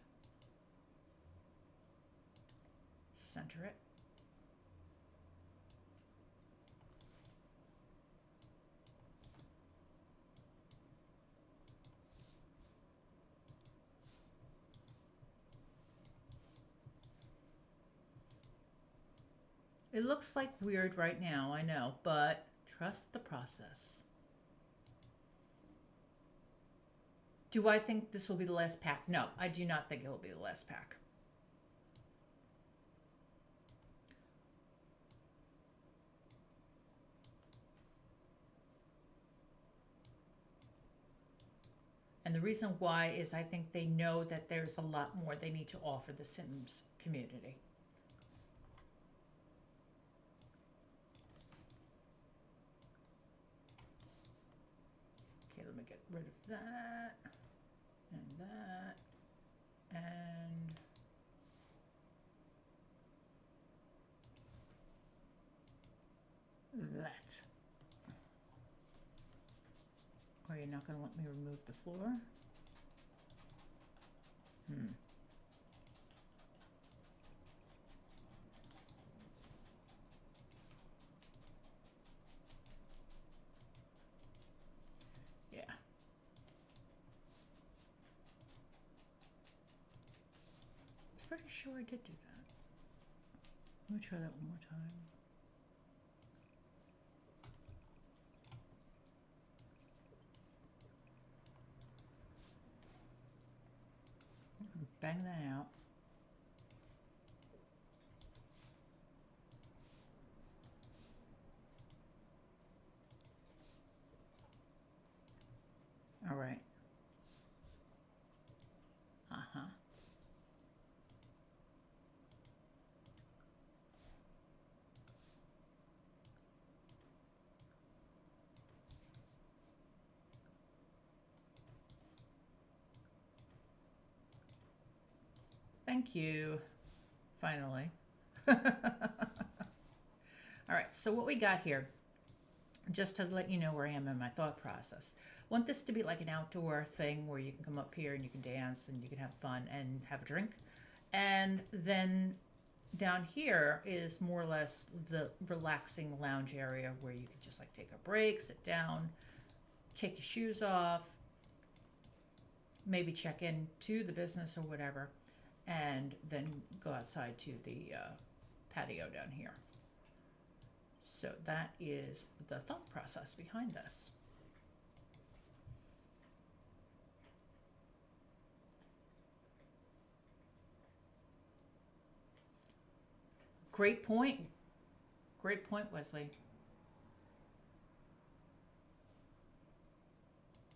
Center it. It looks like weird right now, I know, but trust the process. Do I think this will be the last pack? No, I do not think it will be the last pack. And the reason why is I think they know that there's a lot more they need to offer the Sims community. Okay, let me get rid of that, and that, and that. Oh, you're not going to let me remove the floor? Pretty sure I did do that. Let me try that one more time. Bang that out. All right. Uh-huh. Thank you. Finally. All right, so what we got here, just to let you know where I am in my thought process. Want this to be like an outdoor thing where you can come up here and you can dance and you can have fun and have a drink. And then down here is more or less the relaxing lounge area where you can just like take a break, sit down, kick your shoes off, maybe check in to the business or whatever, and then go outside to the patio down here. So that is the thought process behind this. Great point. Great point, Wesley.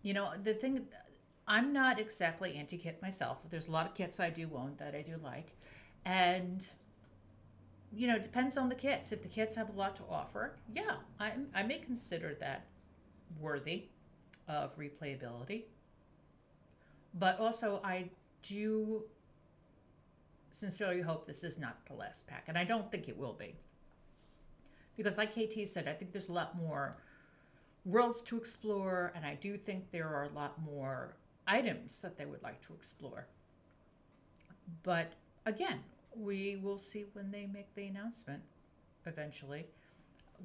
You know, the thing, I'm not exactly anti-kit myself. There's a lot of kits I do own that I do like. And, you know, it depends on the kits. If the kits have a lot to offer, yeah, I may consider that worthy of replayability. But also, I do sincerely hope this is not the last pack. And I don't think it will be. Because like KT said, I think there's a lot more worlds to explore, and I do think there are a lot more items that they would like to explore. But again, we will see when they make the announcement eventually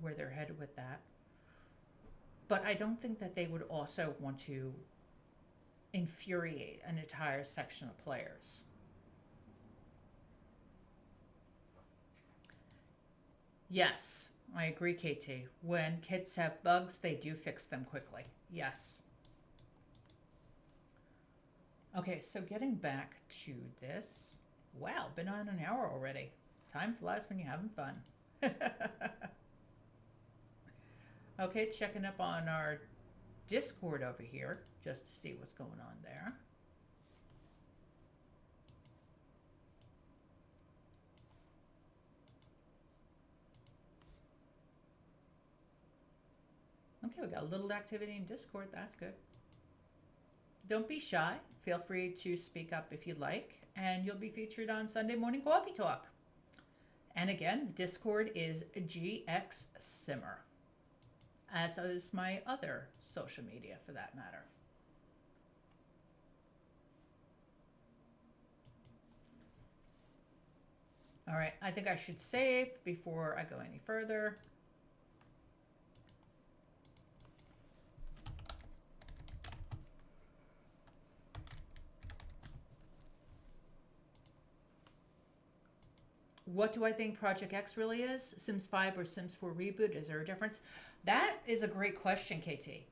where they're headed with that. But I don't think that they would also want to infuriate an entire section of players. Yes, I agree, KT. When kids have bugs, they do fix them quickly. Yes. Okay, so getting back to this. Wow, been on an hour already. Time flies when you're having fun. Okay, checking up on our Discord over here, just to see what's going on there. Okay, we got a little activity in Discord. That's good. Don't be shy. Feel free to speak up if you'd like, and you'll be featured on Sunday Morning Coffee Talk. And again, the Discord is GXSimmer, as is my other social media for that matter. All right, I think I should save before I go any further. What do I think Project X really is? Sims 5 or Sims 4 reboot? Is there a difference? That is a great question, KT.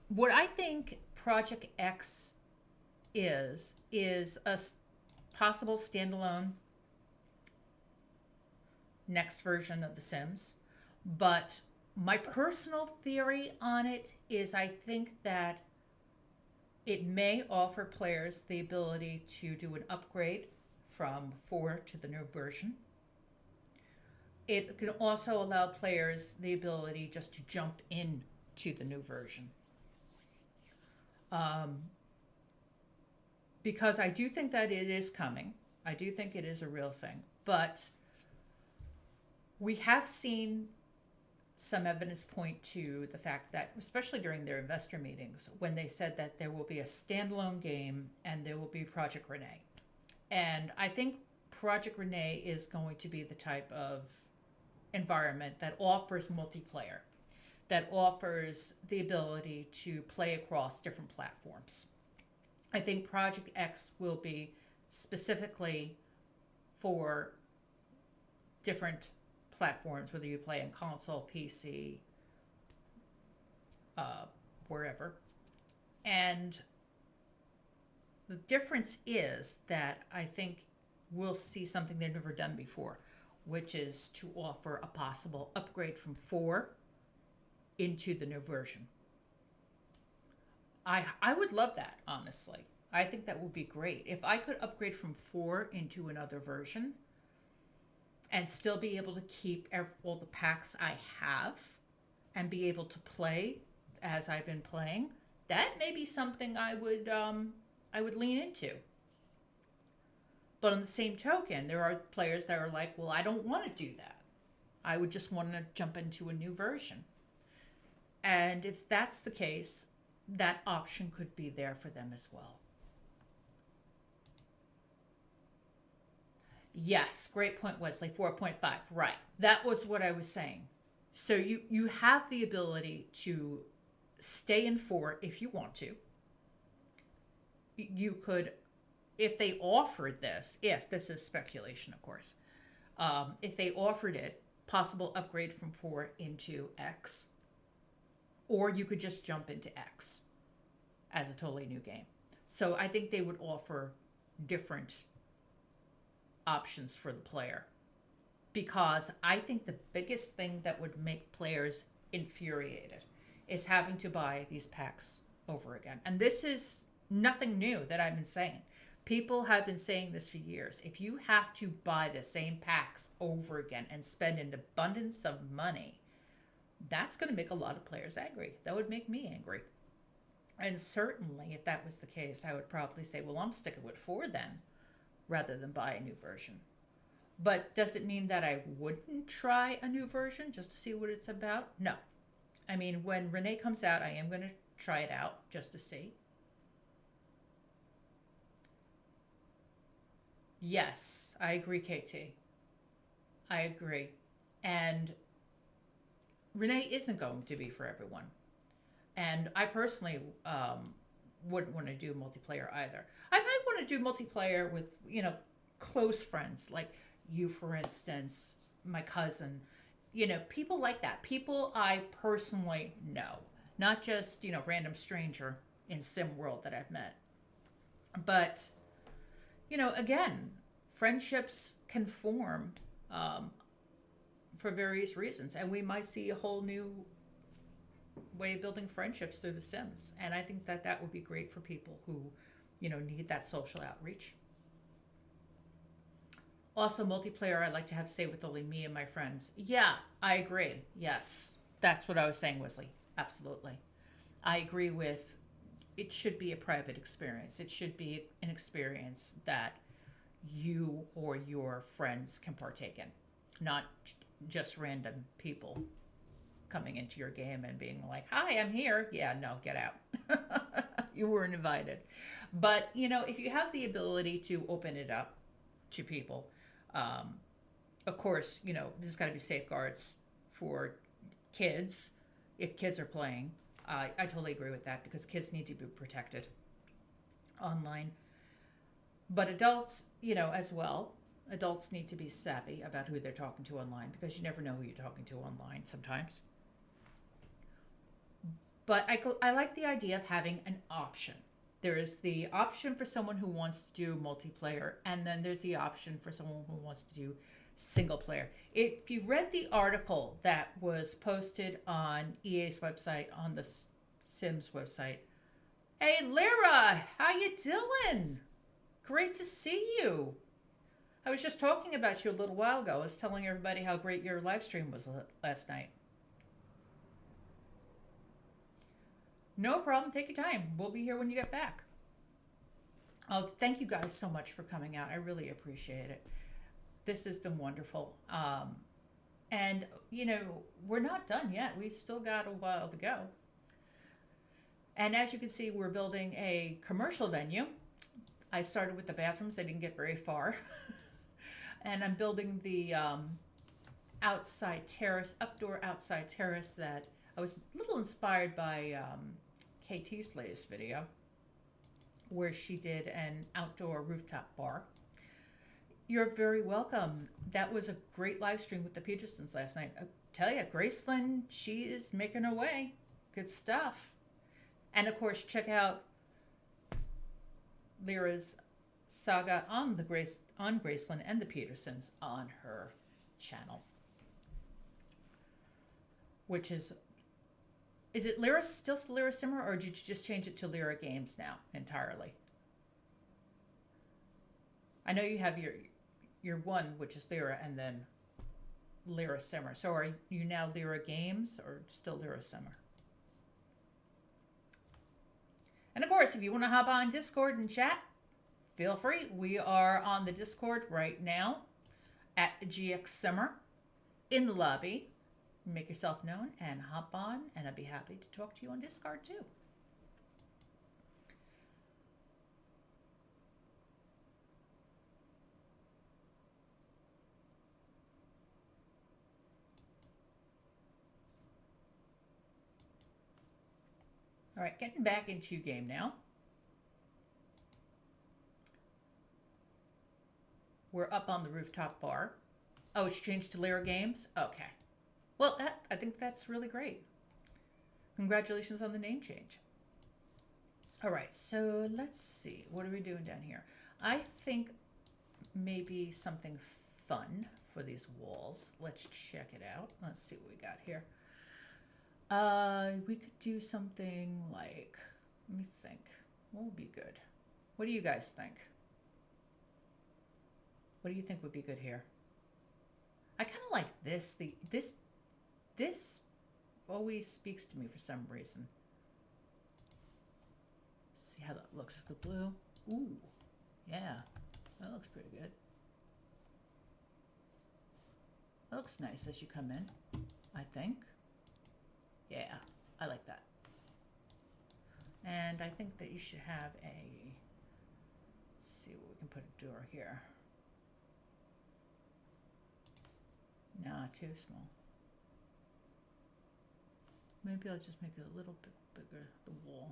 What I think Project X is a possible standalone next version of The Sims. But my personal theory on it is I think that it may offer players the ability to do an upgrade from 4 to the new version. It can also allow players the ability just to jump in to the new version. Because I do think that it is coming. I do think it is a real thing. But we have seen some evidence point to the fact that, especially during their investor meetings, when they said that there will be a standalone game and there will be Project Renee. And I think Project Renee is going to be the type of environment that offers multiplayer, that offers the ability to play across different platforms. I think Project X will be specifically for different platforms, whether you play in console, PC, wherever. And the difference is that I think we'll see something they've never done before, which is to offer a possible upgrade from 4 into the new version. I would love that, honestly. I think that would be great. If I could upgrade from 4 into another version and still be able to keep all the packs I have and be able to play as I've been playing, that may be something I would lean into. But on the same token, there are players that are like, well, I don't want to do that. I would just want to jump into a new version. And if that's the case, that option could be there for them as well. Yes, great point, Wesley. 4.5, right. That was what I was saying. So you have the ability to stay in 4 if you want to. You could, if they offered this, if this is speculation, of course, if they offered it, possible upgrade from 4 into X, or you could just jump into X as a totally new game. So I think they would offer different options for the player, because I think the biggest thing that would make players infuriated is having to buy these packs over again. And this is nothing new that I've been saying. People have been saying this for years. If you have to buy the same packs over again and spend an abundance of money, that's going to make a lot of players angry. That would make me angry. And certainly, if that was the case, I would probably say, well, I'm sticking with 4 then, rather than buy a new version. But does it mean that I wouldn't try a new version just to see what it's about? No. I mean, when Renee comes out, I am going to try it out just to see. Yes, I agree, KT. I agree. And Renee isn't going to be for everyone. And I personally wouldn't want to do multiplayer either. I might want to do multiplayer with, close friends, like you, for instance, my cousin, people like that. People I personally know, not just, random stranger in Sim world that I've met. But, again, friendships can form for various reasons, and we might see a whole new way of building friendships through the Sims. And I think that that would be great for people who, need that social outreach. Also, multiplayer, I like to have say with only me and my friends. Yeah, I agree. Yes, that's what I was saying, Wesley. Absolutely. I agree with, it should be a private experience. It should be an experience that you or your friends can partake in, not just random people coming into your game and being like, hi, I'm here. Yeah, no, get out. You weren't invited. But, if you have the ability to open it up to people, of course, there's got to be safeguards for kids if kids are playing. I totally agree with that, because kids need to be protected online. But adults, as well, adults need to be savvy about who they're talking to online, because you never know who you're talking to online sometimes. But I like the idea of having an option. There is the option for someone who wants to do multiplayer, and then there's the option for someone who wants to do single player. If you read the article that was posted on EA's website, on the Sims website, hey, Lyra, how you doing? Great to see you. I was just talking about you a little while ago. I was telling everybody how great your live stream was last night. No problem. Take your time. We'll be here when you get back. Oh, thank you guys so much for coming out. I really appreciate it. This has been wonderful. And, we're not done yet. We've still got a while to go. And as you can see, we're building a commercial venue. I started with the bathrooms. I didn't get very far. And I'm building the outside terrace, outdoor outside terrace that I was a little inspired by KT's latest video, where she did an outdoor rooftop bar. You're very welcome. That was a great live stream with the Petersons last night. I tell you, Graceland, she is making her way. Good stuff. And of course, check out Lyra's saga on Graceland and the Petersons on her channel, which is it Lyra still Lyra Simmer, or did you just change it to Lyra Games now entirely? I know you have your one, which is Lyra, and then Lyra Simmer. So are you now Lyra Games or still Lyra Simmer? And of course, if you want to hop on Discord and chat, feel free. We are on the Discord right now at GXSimmer in the lobby. Make yourself known and hop on, and I'd be happy to talk to you on Discord too. All right, getting back into game now. We're up on the rooftop bar. Oh, it's changed to Lyra Games? Okay. Well, I think that's really great. Congratulations on the name change. All right, so let's see. What are we doing down here? I think maybe something fun for these walls. Let's check it out. Let's see what we got here. We could do something like, let me think. What would be good? What do you guys think? What do you think would be good here? I kind of like this. This always speaks to me for some reason. See how that looks with the blue. Ooh, yeah, that looks pretty good. That looks nice as you come in, I think. Yeah, I like that. And I think that you should have a, let's see what we can put a door here. Nah, too small. Maybe I'll just make it a little bit bigger, the wall.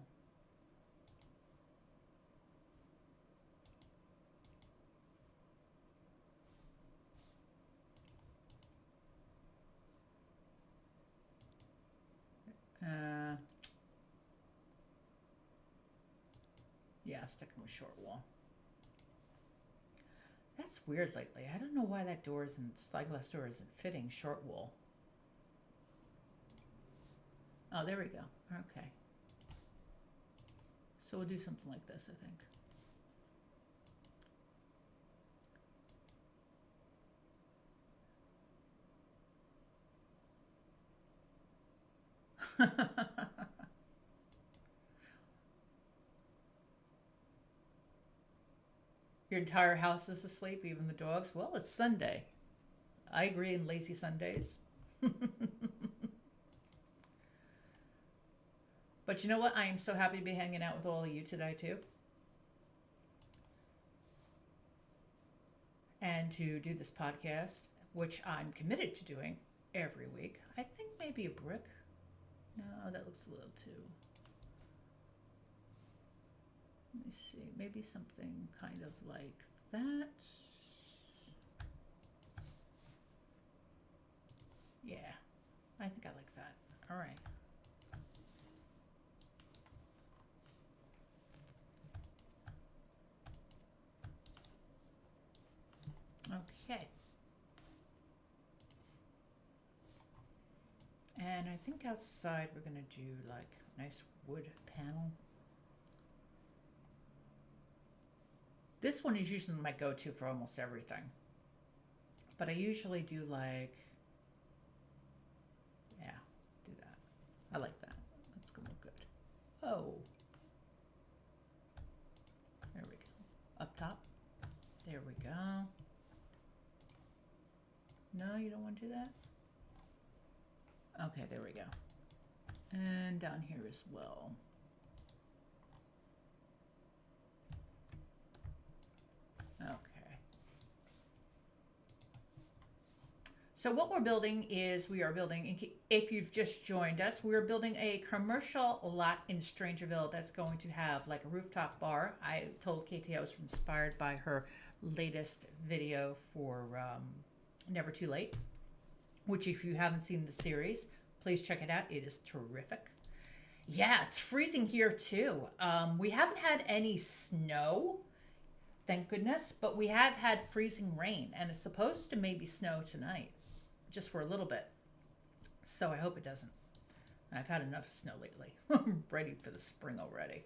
Yeah, sticking with short wall. That's weird lately. I don't know why that door isn't, slide glass door isn't fitting short wall. Oh, there we go. Okay. So we'll do something like this, I think. Your entire house is asleep, even the dogs? Well, it's Sunday. I agree in lazy Sundays. But you know what? I am so happy to be hanging out with all of you today, too. And to do this podcast, which I'm committed to doing every week. I think maybe a brick. No, that looks a little too... Let me see, maybe something kind of like that. Yeah, I think I like that. All right. Okay. And I think outside we're going to do like a nice wood panel. This one is usually my go-to for almost everything. But I usually do like, yeah, do that. I like that. That's going to look good. Oh. There we go. Up top. There we go. No, you don't want to do that? Okay, there we go. And down here as well. Okay. So what we're building is, we are building, if you've just joined us, we're building a commercial lot in Strangerville that's going to have like a rooftop bar. I told Katie I was inspired by her latest video for Never Too Late, which if you haven't seen the series, please check it out. It is terrific. Yeah, it's freezing here too. We haven't had any snow, thank goodness, but we have had freezing rain, and it's supposed to maybe snow tonight, just for a little bit. So I hope it doesn't. I've had enough snow lately. I'm ready for the spring already.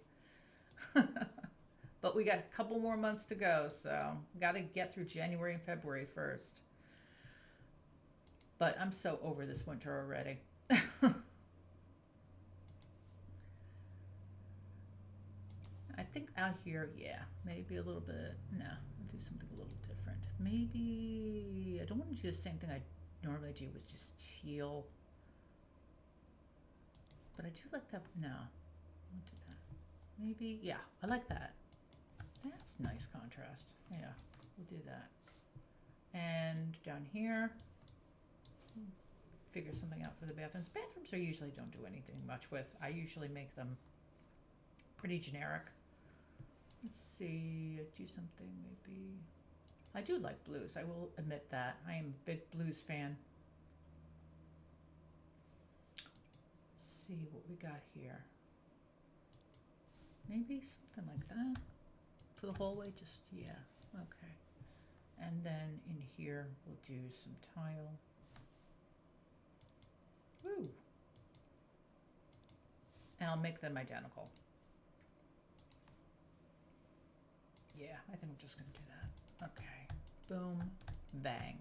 But we got a couple more months to go, so got to get through January and February first. But I'm so over this winter already. I think out here, yeah, maybe a little bit. No, I'll do something a little different. Maybe I don't want to do the same thing I normally do, with just teal. But I do like that. No, I won't do that. Maybe, yeah, I like that. That's nice contrast. Yeah, we'll do that. And down here, figure something out for the bathrooms. Bathrooms I usually don't do anything much with. I usually make them pretty generic. Let's see, do something maybe. I do like blues, I will admit that. I am a big blues fan. Let's see what we got here. Maybe something like that for the hallway, just, yeah, okay. And then in here, we'll do some tile. Ooh. And I'll make them identical. Yeah, I think I'm just gonna do that. Okay, boom, bang.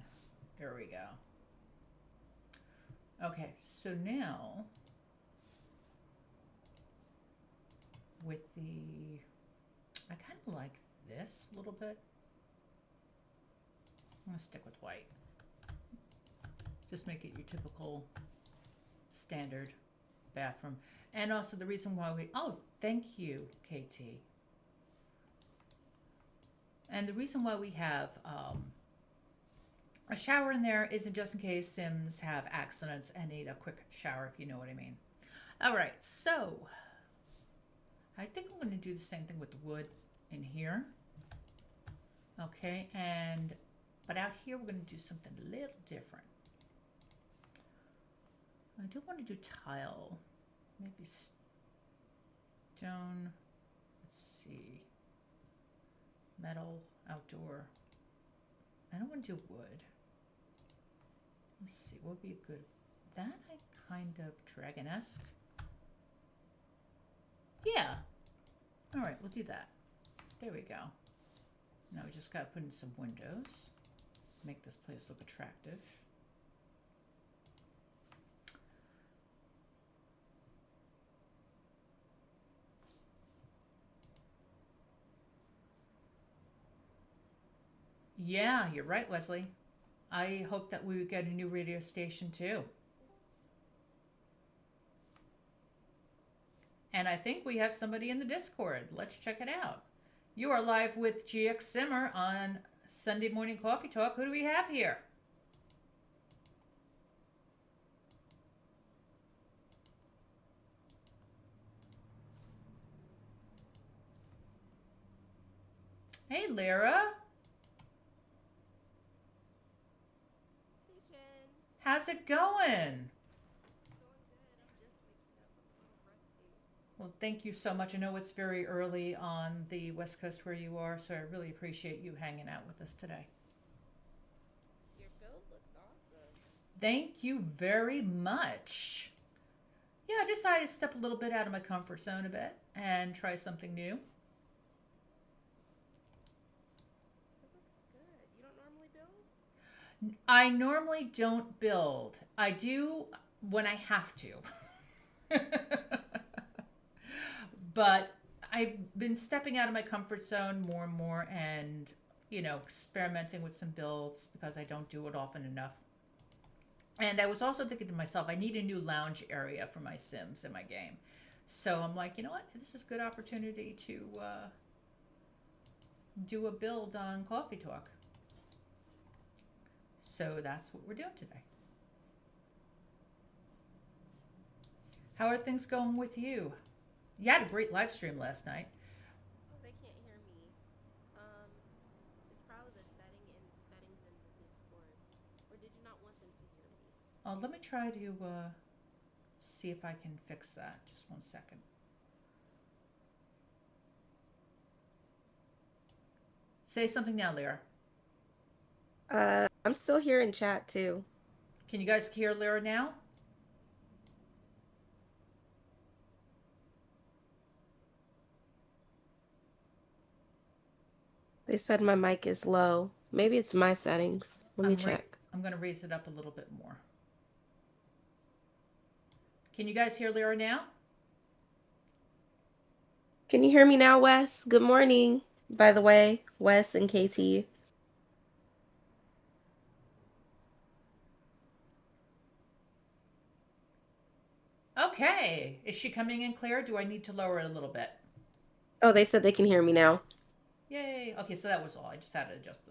There we go. Okay, so now with the, I kind of like this a little bit. I'm gonna stick with white. Just make it your typical standard bathroom. And also the reason why we, oh, thank you, KT. And the reason why we have a shower in there isn't just in case Sims have accidents and need a quick shower, if you know what I mean. All right, so I think I'm going to do the same thing with the wood in here. Okay, but out here we're going to do something a little different. I do want to do tile, maybe stone. Let's see. Metal, outdoor. I don't want to do wood. Let's see, what would be a good, that I kind of dragon-esque. Yeah. All right, we'll do that. There we go. Now we just got to put in some windows. Make this place look attractive. Yeah, you're right, Wesley. I hope that we would get a new radio station too. And I think we have somebody in the Discord. Let's check it out. You are live with GXSimmer on Sunday Morning Coffee Talk. Who do we have here? Hey, Lyra. How's it going? Well, thank you so much. I know it's very early on the West Coast where you are, so I really appreciate you hanging out with us today. Your build looks awesome. Thank you very much. Yeah, I decided to step a little bit out of my comfort zone a bit and try something new. It looks good. You don't normally build? I normally don't build. I do when I have to. But I've been stepping out of my comfort zone more and more and, you know, experimenting with some builds because I don't do it often enough. And I was also thinking to myself, I need a new lounge area for my Sims in my game. So I'm like, you know what? This is a good opportunity to do a build on Coffee Talk. So that's what we're doing today. How are things going with you? You had a great live stream last night. Oh, they can't hear me. It's probably Let me try to see if I can fix that. Just 1 second. Say something now, Lyra. I'm still here in chat too. Can you guys hear Lyra now? They said my mic is low. Maybe it's my settings. Let me check. I'm going to raise it up a little bit more. Can you guys hear Lyra now? Can you hear me now, Wes? Good morning, by the way, Wes and KT. Okay. Is she coming in clear? Do I need to lower it a little bit? Oh, they said they can hear me now. Yay. Okay, so that was all. I just had to adjust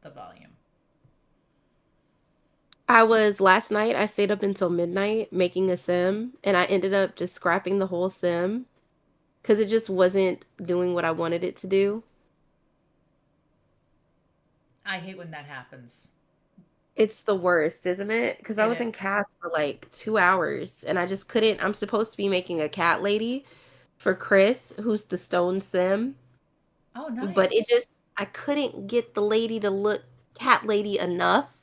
the volume. Last night, I stayed up until midnight making a sim, and I ended up just scrapping the whole sim because it just wasn't doing what I wanted it to do. I hate when that happens. It's the worst, isn't it? Because I It was in is. cast for like 2 hours and I just couldn't. I'm supposed to be making a cat lady for Chris, who's the stone sim, Oh, but nice. I couldn't get the lady to look cat lady enough.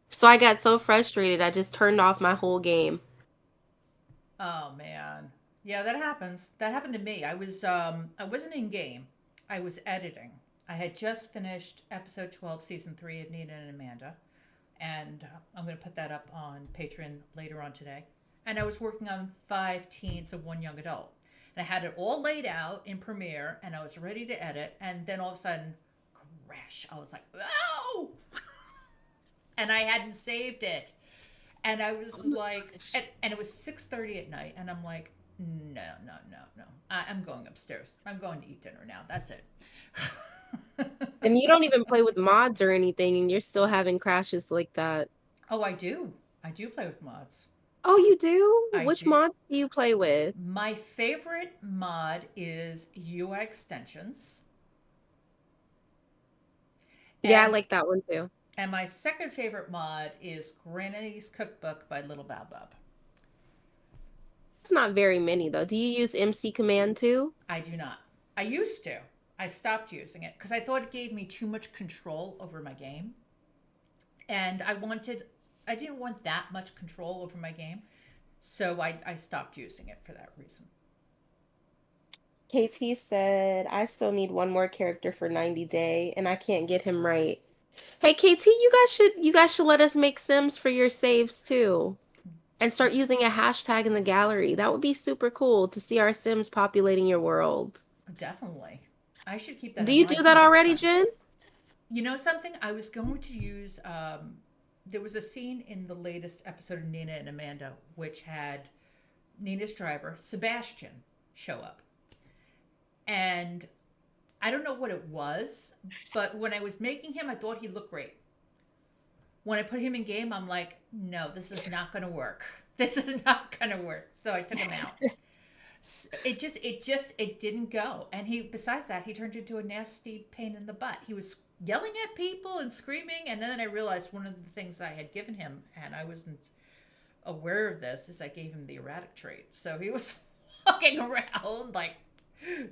So I got so frustrated, I just turned off my whole game. Oh man. Yeah, that happens. That happened to me. I wasn't in game. I was editing. I had just finished episode 12, season 3 of Nina and Amanda, and I'm going to put that up on Patreon later on today. And I was working on 5 teens and 1 young adult. And I had it all laid out in Premiere, and I was ready to edit, and then all of a sudden, crash. I was like, "Oh!" And I hadn't saved it. And I Oh was my like, gosh. and it was 6:30 at night, and I'm like, no, no, no, no. I'm going upstairs. I'm going to eat dinner now. That's it. And you don't even play with mods or anything, and you're still having crashes like that. Oh, I do. I do play with mods. Oh, you do? I Which do. mods do you play with? My favorite mod is UI extensions, Yeah, I and like that one too. my second favorite mod is Granny's Cookbook by Little Bab. It's not very many though. Do you use MC Command too? I do not. I used to. I stopped using it because I thought it gave me too much control over my game. And I didn't want that much control over my game. So I stopped using it for that reason. KT said, I still need one more character for 90 day and I can't get him right. Hey KT, you guys should let us make Sims for your saves too. And start using a hashtag in the gallery. That would be super cool to see our Sims populating your world. Definitely. I should keep that Do in you mind do for that next already, time. Jen? You know something? I was going to use, there was a scene in the latest episode of Nina and Amanda, which had Nina's driver, Sebastian, show up. And I don't know what it was, but when I was making him, I thought he looked great. When I put him in game, I'm like, no, this is not going to work. This is not going to work. So I took him out. It didn't go. And besides that, he turned into a nasty pain in the butt. He was yelling at people and screaming. And then I realized one of the things I had given him, and I wasn't aware of this, is I gave him the erratic trait. So he was walking around like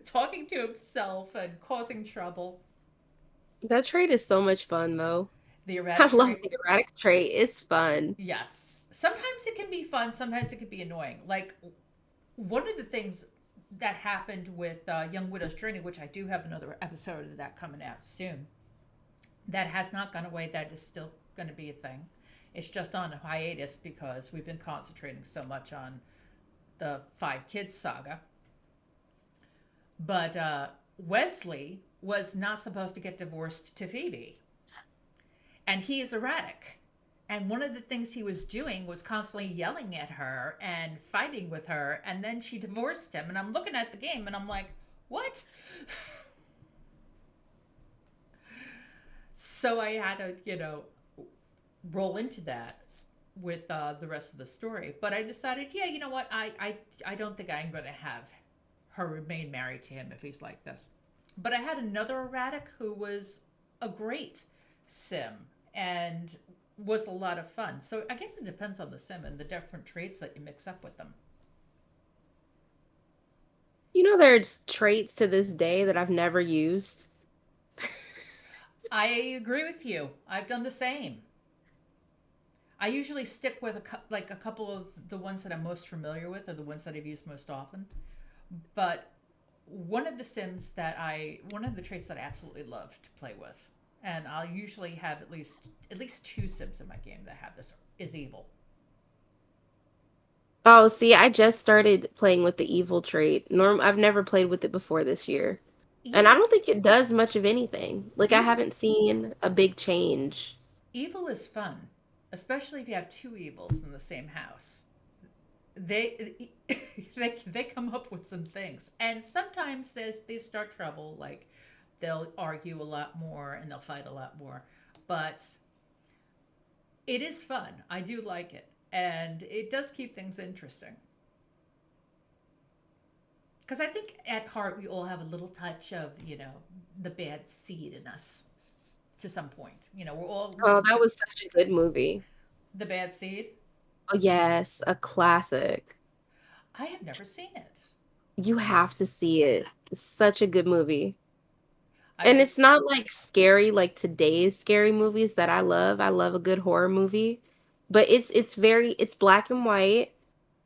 talking to himself and causing trouble. That trait is so much fun though. The I erratic love trait. the erratic trait. It's fun. Yes. Sometimes it can be fun, sometimes it can be annoying. Like one of the things that happened with Young Widow's Journey, which I do have another episode of that coming out soon, that has not gone away. That is still going to be a thing. It's just on a hiatus because we've been concentrating so much on the Five Kids saga. But Wesley was not supposed to get divorced to Phoebe, and he is erratic. And one of the things he was doing was constantly yelling at her and fighting with her. And then she divorced him. And I'm looking at the game and I'm like, what? So I had to, roll into that with the rest of the story. But I decided, yeah, you know what? I don't think I'm going to have her remain married to him if he's like this. But I had another erratic who was a great sim. And was a lot of fun. So I guess it depends on the sim and the different traits that you mix up with them. You know, there's traits to this day that I've never used. I agree with you. I've done the same. I usually stick with like a couple of the ones that I'm most familiar with, or the ones that I've used most often. But one of the traits that I absolutely love to play with, and I'll usually have at least two Sims in my game that have this, is evil. Oh, see, I just started playing with the evil trait. I've never played with it before this year. And I Evil, don't think it does much of anything. Like I evil, haven't seen a big change. evil is fun, especially if you have two evils in the same house. They they come up with some things, and sometimes they start trouble. Like they'll argue a lot more and they'll fight a lot more, but it is fun. I do like it, and it does keep things interesting. Because I think at heart we all have a little touch of the bad seed in us to some point. We're all Oh, that was such a good movie. the bad seed. Oh, yes, a classic. I have never seen it. You have to see it. It's such a good movie. I And will. it's not like scary like today's scary movies that I love. I love a good horror movie, but it's black and white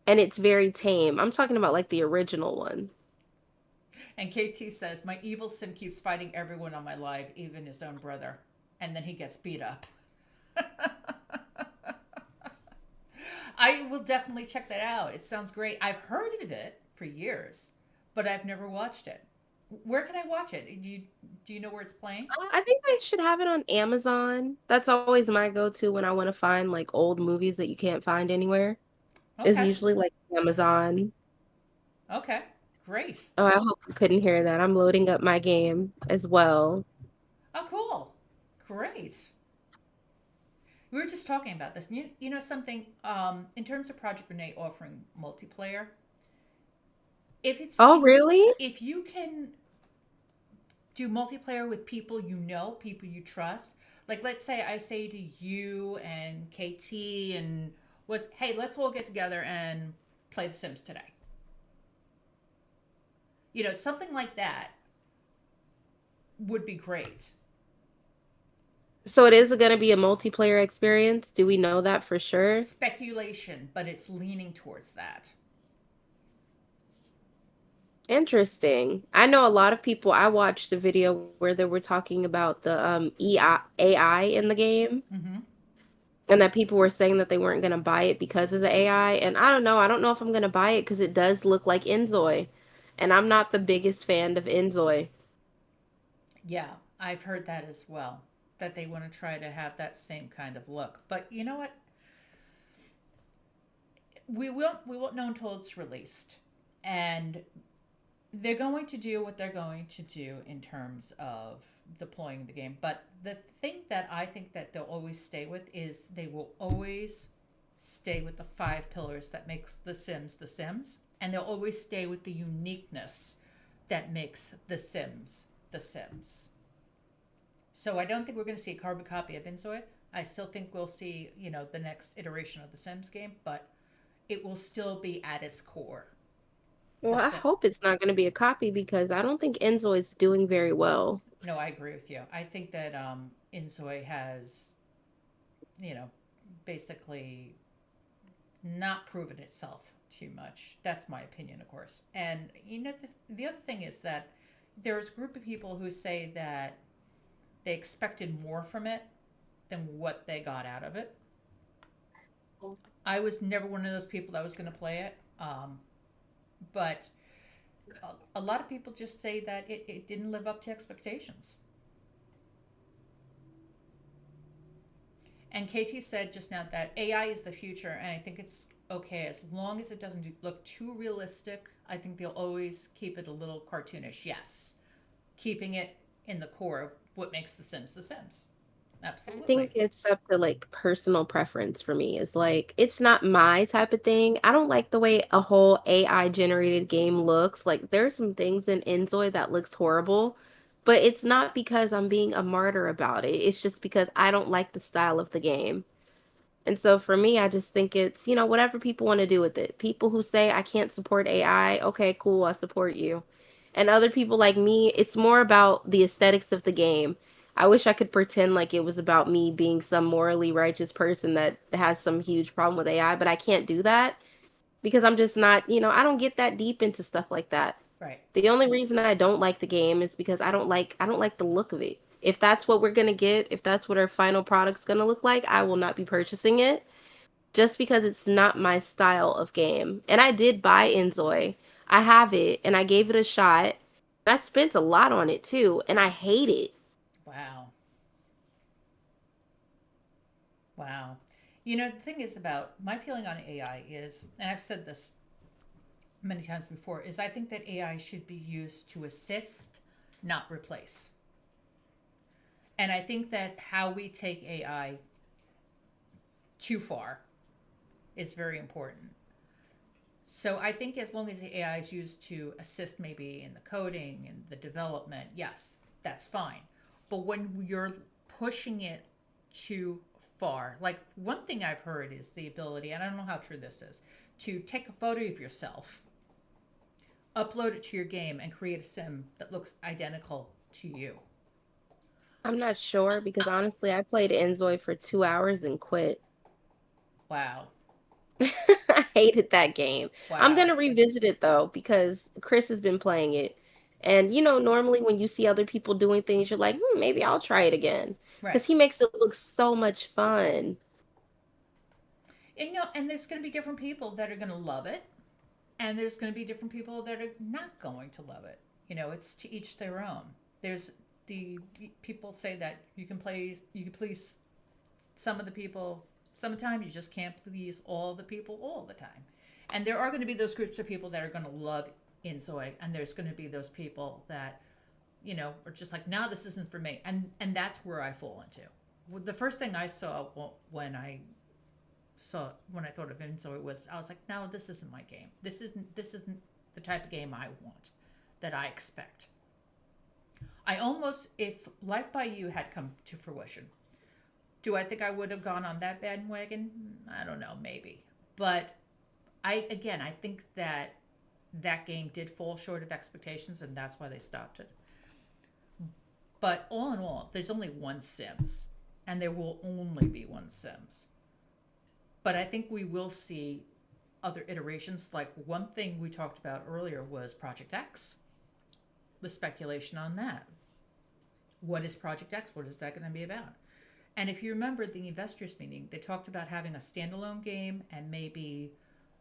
and it's very tame. I'm talking about like the original one. And KT says, my evil sim keeps fighting everyone on my live, even his own brother. And then he gets beat up. I will definitely check that out. It sounds great. I've heard of it for years, but I've never watched it. Where can I watch it? Do you know where it's playing? I think they should have it on Amazon. That's always my go-to when I want to find like old movies that you can't find anywhere. Is Okay. usually like Amazon. Okay. Great. Oh, I hope you couldn't hear that. I'm loading up my game as well. Oh, cool. Great. We were just talking about this. You know something, in terms of Project Renee offering multiplayer, if it's Oh, really? if you can do multiplayer with people people you trust. Like, let's say I say to you and KT and hey, let's all get together and play The Sims today. Something like that would be great. So it is going to be a multiplayer experience. Do we know that for sure? Speculation, but it's leaning towards that. Interesting. I know a lot of people. I watched a video where they were talking about the AI in the game Mm-hmm. and that people were saying that they weren't going to buy it because of the AI. And I don't know. I don't know if I'm going to buy it because it does look like Enzoy. And I'm not the biggest fan of Enzoy. Yeah, I've heard that as well. That they want to try to have that same kind of look. But you know what? We won't know until it's released. And they're going to do what they're going to do in terms of deploying the game. But the thing that I think that they'll always stay with is they will always stay with the five pillars that makes the Sims, and they'll always stay with the uniqueness that makes the Sims. So I don't think we're going to see a carbon copy of Inzoid. I still think we'll see, the next iteration of the Sims game, but it will still be at its core the Well, I Sim. hope it's not going to be a copy because I don't think Enzoy is doing very well. No, I agree with you. I think that Insoy has, you know, basically not proven itself too much. That's my opinion, of course. And the other thing is that there's a group of people who say that they expected more from it than what they got out of it. I was never one of those people that was going to play it, but a lot of people just say that it didn't live up to expectations. And Katie said just now that AI is the future, and I think it's okay as long as it doesn't look too realistic. I think they'll always keep it a little cartoonish. Yes, keeping it in the core of what makes The Sims The Sims. I Absolutely. think it's up to like personal preference for me. It's like it's not my type of thing. I don't like the way a whole AI generated game looks. Like there's some things in Enzoy that looks horrible, but it's not because I'm being a martyr about it. It's just because I don't like the style of the game. And so for me, I just think it's, whatever people want to do with it. People who say I can't support AI, okay, cool, I support you. And other people like me, it's more about the aesthetics of the game. I wish I could pretend like it was about me being some morally righteous person that has some huge problem with AI, but I can't do that because I'm just not, I don't get that deep into stuff like that. Right. The only reason I don't like the game is because I don't like the look of it. If that's what we're gonna get, if that's what our final product's gonna look like, I will not be purchasing it just because it's not my style of game. And I did buy Enzoy. I have it and I gave it a shot. I spent a lot on it too, and I hate it. Wow. Wow. You know, the thing is about my feeling on AI is, and I've said this many times before, is I think that AI should be used to assist, not replace. And I think that how we take AI too far is very important. So I think as long as the AI is used to assist maybe in the coding and the development, yes, that's fine. But when you're pushing it too far, like one thing I've heard is the ability, and I don't know how true this is, to take a photo of yourself, upload it to your game, and create a sim that looks identical to you. I'm not sure because honestly, I played Enzoy for 2 hours and quit. Wow. I hated that game. I'm Wow. gonna revisit it though because Chris has been playing it. And normally when you see other people doing things, you're like, maybe I'll try it again. Right. Because he makes it look so much fun. And, and there's going to be different people that are going to love it, and there's going to be different people that are not going to love it. It's to each their own. There's the people say that you can please some of the people some of the time. You just can't please all the people all the time. And there are going to be those groups of people that are going to love Inzoid, and there's going to be those people that are just like, no, this isn't for me. And that's where I fall into. The first thing I saw when I thought of Inzoid was, I was like, no, this isn't my game. This isn't the type of game I want, that I expect. I almost, if Life by You had come to fruition, do I think I would have gone on that bandwagon? I don't know, maybe. But I think that that game did fall short of expectations, and that's why they stopped it. But all in all, there's only one Sims, and there will only be one Sims. But I think we will see other iterations. Like one thing we talked about earlier was Project X, the speculation on that. What is Project X? What is that going to be about? And if you remember the investors meeting, they talked about having a standalone game and maybe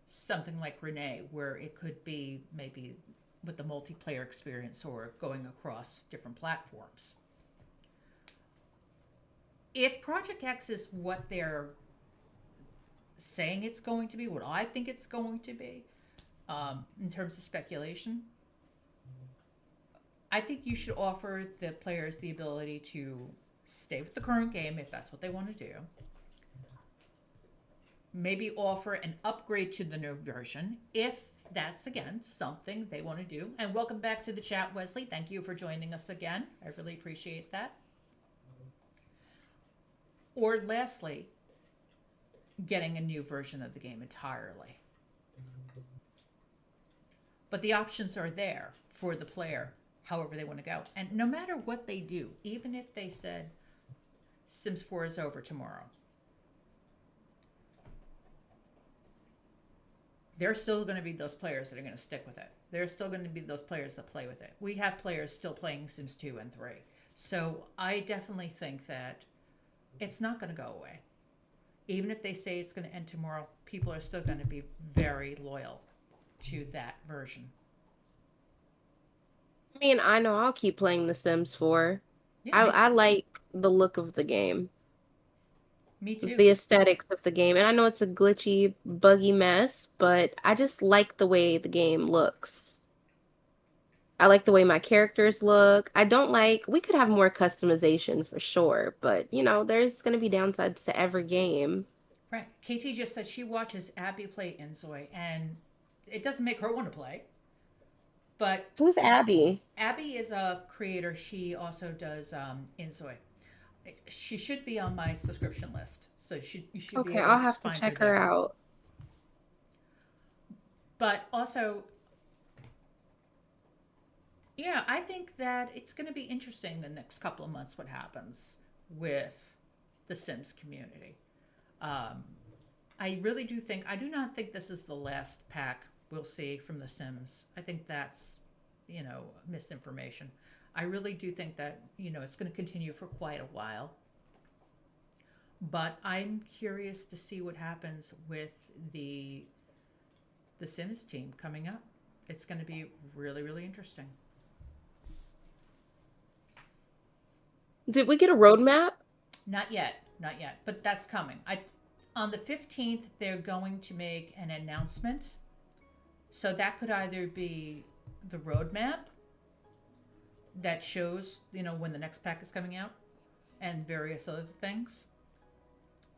something like Renee, where it could be maybe with the multiplayer experience or going across different platforms. If Project X is what they're saying it's going to be, what I think it's going to be, in terms of speculation, I think you should offer the players the ability to stay with the current game if that's what they want to do. Maybe offer an upgrade to the new version if that's again something they want to do. And welcome back to the chat, Wesley. Thank you for joining us again. I really appreciate that. Or lastly, getting a new version of the game entirely. But the options are there for the player, however they want to go. And no matter what they do, even if they said Sims 4 is over tomorrow, there's still going to be those players that are going to stick with it. There's still going to be those players that play with it. We have players still playing Sims 2 and 3. So I definitely think that it's not going to go away. Even if they say it's going to end tomorrow, people are still going to be very loyal to that version. I mean, I know I'll keep playing The Sims 4. Yeah, I like the look of the game, me too. the aesthetics of the game. And I know it's a glitchy, buggy mess, but I just like the way the game looks. I like the way my characters look. I don't like, we could have more customization for sure, but there's going to be downsides to every game. Right. KT just said she watches Abby play Insoy, and it doesn't make her want to play. But Who's Abby? Abby is a creator. She also does Insoy. She should be on my subscription list, so you should be Okay, able to I'll have to find her check her there. out. But also, yeah, I think that it's going to be interesting the next couple of months what happens with the Sims community. Um, I really do think, I do not think this is the last pack we'll see from The Sims. I think that's, misinformation. I really do think that, it's going to continue for quite a while. But I'm curious to see what happens with the Sims team coming up. It's going to be really, really interesting. Did we get a roadmap? Not yet, not yet, but that's coming. On the 15th, they're going to make an announcement. So that could either be the roadmap that shows, when the next pack is coming out and various other things.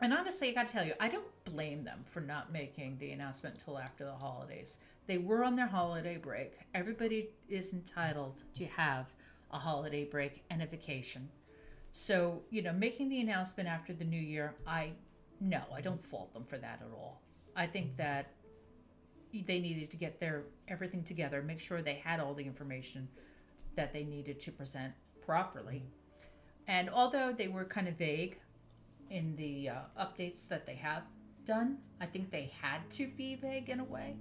And honestly, I got to tell you, I don't blame them for not making the announcement until after the holidays. They were on their holiday break. Everybody is entitled to have a holiday break and a vacation. So, making the announcement after the new year, I don't fault them for that at all. I think that they needed to get their everything together, make sure they had all the information that they needed to present properly. And although they were kind of vague in the updates that they have done, I think they had to be vague in a way.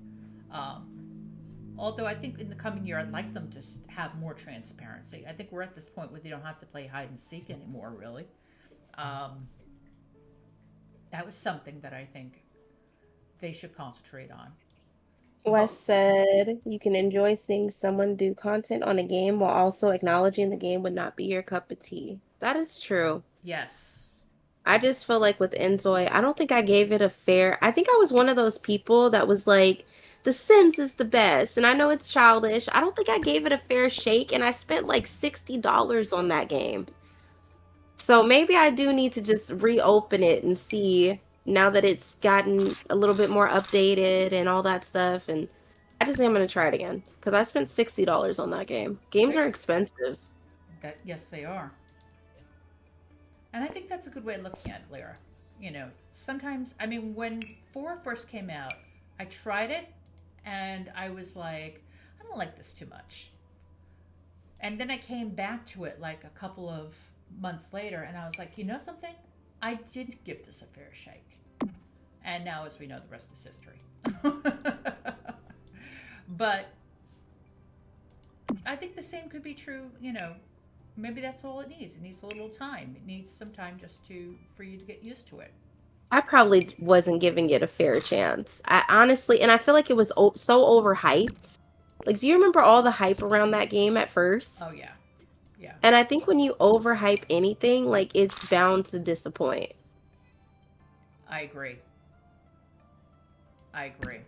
Although I think in the coming year, I'd like them to have more transparency. I think we're at this point where they don't have to play hide and seek anymore, really. That was something that I think they should concentrate on. Wes But said you can enjoy seeing someone do content on a game while also acknowledging the game would not be your cup of tea. That is true. yes, I just feel like with Enzoy, I don't think I gave it a fair. I think I was one of those people that was like, The Sims is the best. And I know it's childish. I don't think I gave it a fair shake. And I spent like $60 on that game. So maybe I do need to just reopen it and see now that it's gotten a little bit more updated and all that stuff. And I just think I'm going to try it again because I spent $60 on that game. Games are expensive. yes, they are. And I think that's a good way of looking at it, Lyra. Sometimes, I mean, when 4 first came out, I tried it and I was like, I don't like this too much. And then I came back to it like a couple of months later and I was like, you know something? I did give this a fair shake. And now, as we know, the rest is history. But I think the same could be true, maybe that's all it needs. It needs a little time. It needs some time just for you to get used to it. I probably wasn't giving it a fair chance. I honestly, and I feel like it was so overhyped. Like, do you remember all the hype around that game at first? Oh yeah, yeah. And I think when you overhype anything, like, it's bound to disappoint. I agree. I agree.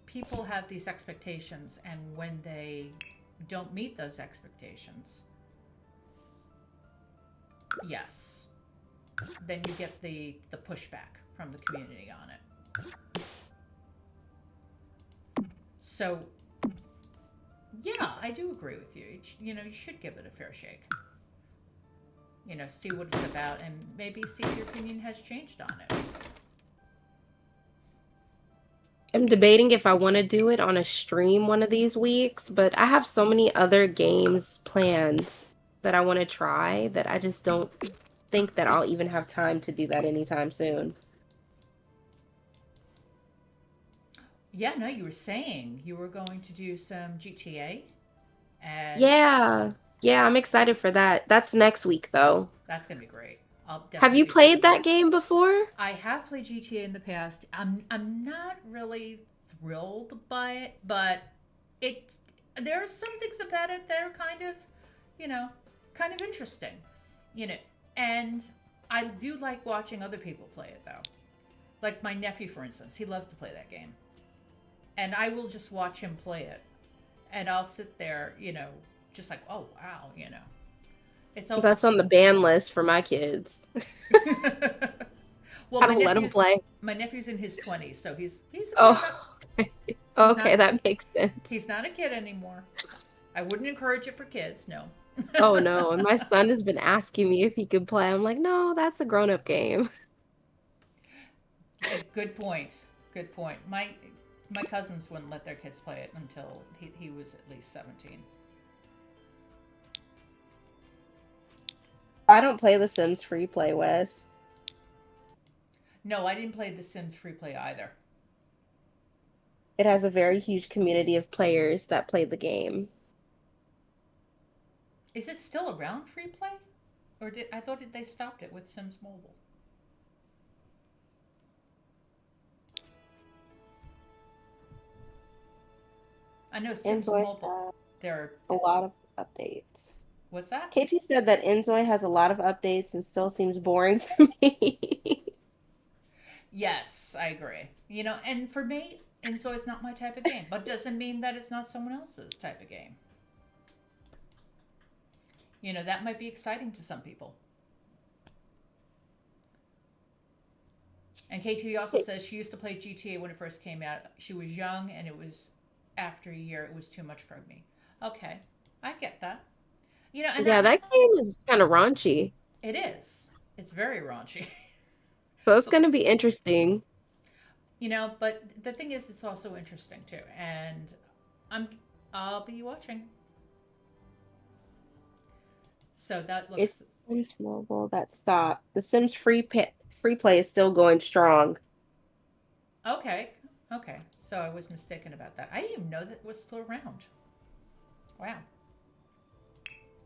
People have these expectations, and when they don't meet those expectations, yes, then you get the pushback from the community on it. So, yeah, I do agree with you. You should give it a fair shake. See what it's about, and maybe see if your opinion has changed on it. I'm debating if I want to do it on a stream one of these weeks, but I have so many other games planned that I want to try that I just don't think that I'll even have time to do that anytime soon. Yeah, no, you were saying you were going to do some GTA, and Yeah, I'm excited for that. That's next week, though. that's gonna be great. I'll Have definitely you be played checking that game before? I have played GTA in the past. I'm not really thrilled by it, but it there are some things about it that are kind of interesting, and I do like watching other people play it though. Like my nephew, for instance, he loves to play that game, and I will just watch him play it, and I'll sit there, just like, oh wow, it's That's almost. on the ban list for my kids. Well, I don't let them play. my nephew's in his 20s, so he's a grown up. Oh, He's okay, not that makes sense. he's not a kid anymore. I wouldn't encourage it for kids, no. Oh no, and my son has been asking me if he could play. I'm like, no, that's a grown-up game. Good point. Good point. My cousins wouldn't let their kids play it until he was at least 17. I don't play The Sims free play, Wes. No, I didn't play The Sims free play either. It has a very huge community of players that play the game. Is it still around free play? Or did I thought they stopped it with Sims Mobile? I know Sims Enjoy Mobile. There. a lot of updates. What's that? Katie said that Enjoy has a lot of updates and still seems boring to me. Yes, I agree. And for me, and so it's not my type of game, but doesn't mean that it's not someone else's type of game. That might be exciting to some people. And Katie also says she used to play GTA when it first came out. She was young, and it was after a year, it was too much for me. Okay, I get that. And Yeah, that game is kind of raunchy. it is. It's very raunchy. So it's but going to be interesting. but the thing is, it's also interesting too, and I'm I'll be watching. So that It's looks Sims Mobile that stopped. The Sims free play is still going strong. okay. Okay, so I was mistaken about that. I didn't even know that it was still around. Wow.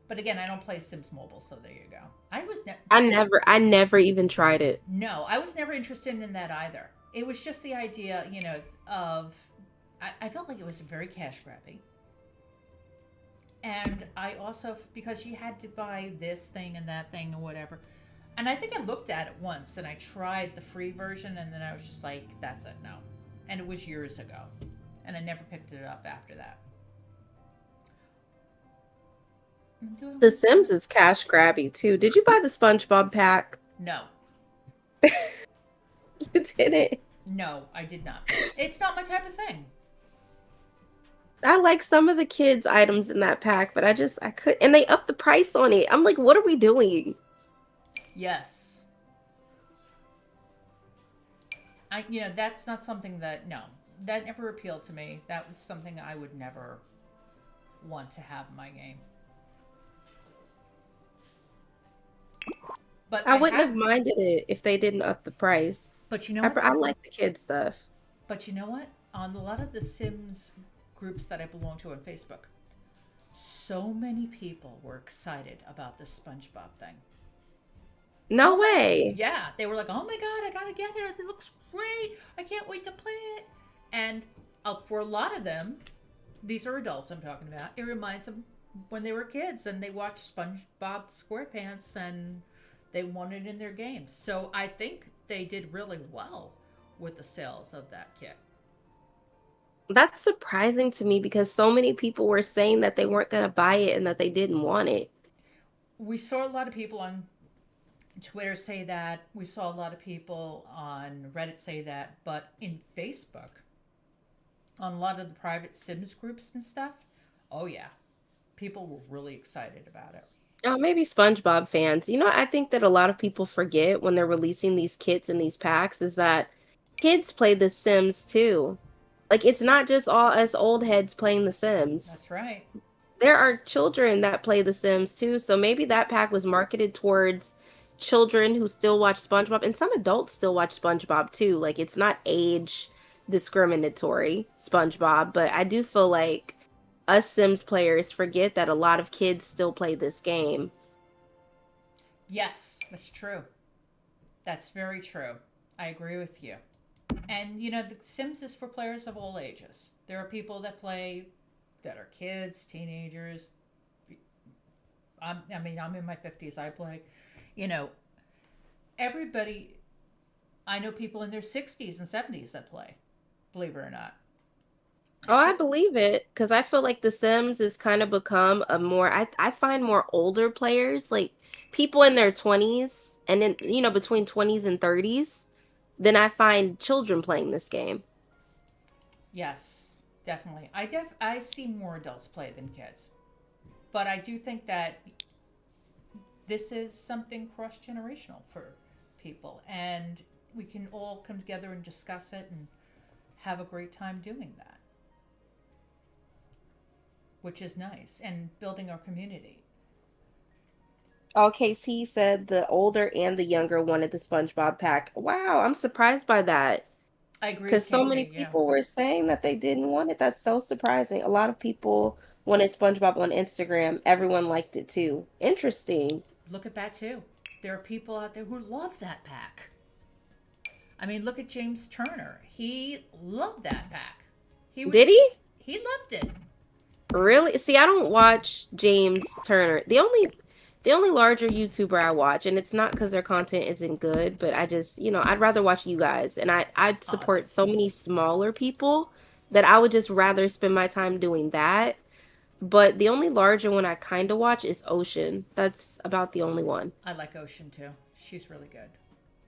But again, I don't play Sims Mobile, so there you go. I never even tried it. No, I was never interested in that either. It was just the idea, of I felt like it was very cash grabby. And I also, because you had to buy this thing and that thing and whatever. And I think I looked at it once and I tried the free version and then I was just like, that's it, no. And it was years ago. And I never picked it up after that. The Sims is cash grabby too. Did you buy the SpongeBob pack? No. You didn't. No, I did not. It's not my type of thing. I like some of the kids' items in that pack, but I could, and they upped the price on it. I'm like, what are we doing? Yes. That's not something that, no, that never appealed to me. That was something I would never want to have in my game. But I wouldn't have minded it if they didn't up the price. But you know I what? like the kid stuff. But you know what? On a lot of the Sims groups that I belong to on Facebook, so many people were excited about the SpongeBob thing. No Oh my, way. yeah, they were like, "Oh my god, I gotta get it! It looks great! I can't wait to play it!" And for a lot of them, these are adults I'm talking about. It reminds them when they were kids and they watched SpongeBob SquarePants and they wanted it in their games. So I think they did really well with the sales of that kit. That's surprising to me because so many people were saying that they weren't going to buy it and that they didn't want it. We saw a lot of people on Twitter say that. We saw a lot of people on Reddit say that. But in Facebook, on a lot of the private Sims groups and stuff, oh yeah, people were really excited about it. Oh, maybe SpongeBob fans. I think that a lot of people forget when they're releasing these kits and these packs is that kids play The Sims too. Like, it's not just all us old heads playing The Sims. That's right. There are children that play The Sims too. So maybe that pack was marketed towards children who still watch SpongeBob, and some adults still watch SpongeBob too. Like, it's not age discriminatory, SpongeBob, but I do feel like us Sims players forget that a lot of kids still play this game. Yes, that's true. That's very true. I agree with you. And The Sims is for players of all ages. There are people that play that are kids, teenagers. I'm in my 50s. I play. You know, everybody. I know people in their 60s and 70s that play. Believe it or not. Oh, I So, believe it because I feel like The Sims has kind of become a more I find more older players, like people in their 20s and then between 20s and 30s, than I find children playing this game. yes, definitely. I see more adults play than kids. But I do think that this is something cross generational for people, and we can all come together and discuss it and have a great time doing that, which is nice, and building our community. Oh, KT said the older and the younger wanted the SpongeBob pack. Wow, I'm surprised by that. I agree Because with so many KT, yeah. people were saying that they didn't want it. That's so surprising. A lot of people wanted SpongeBob on Instagram. Everyone liked it too. Interesting. Look at that too. There are people out there who love that pack. I mean, look at James Turner. He loved that pack. He Did was he? he loved it. Really? See, I don't watch James Turner. The only larger YouTuber I watch, and it's not because their content isn't good, but I just, I'd rather watch you guys. And I'd Oh, support so many smaller people that I would just rather spend my time doing that. But the only larger one I kind of watch is Ocean. That's about the only one. I like Ocean too. She's really good.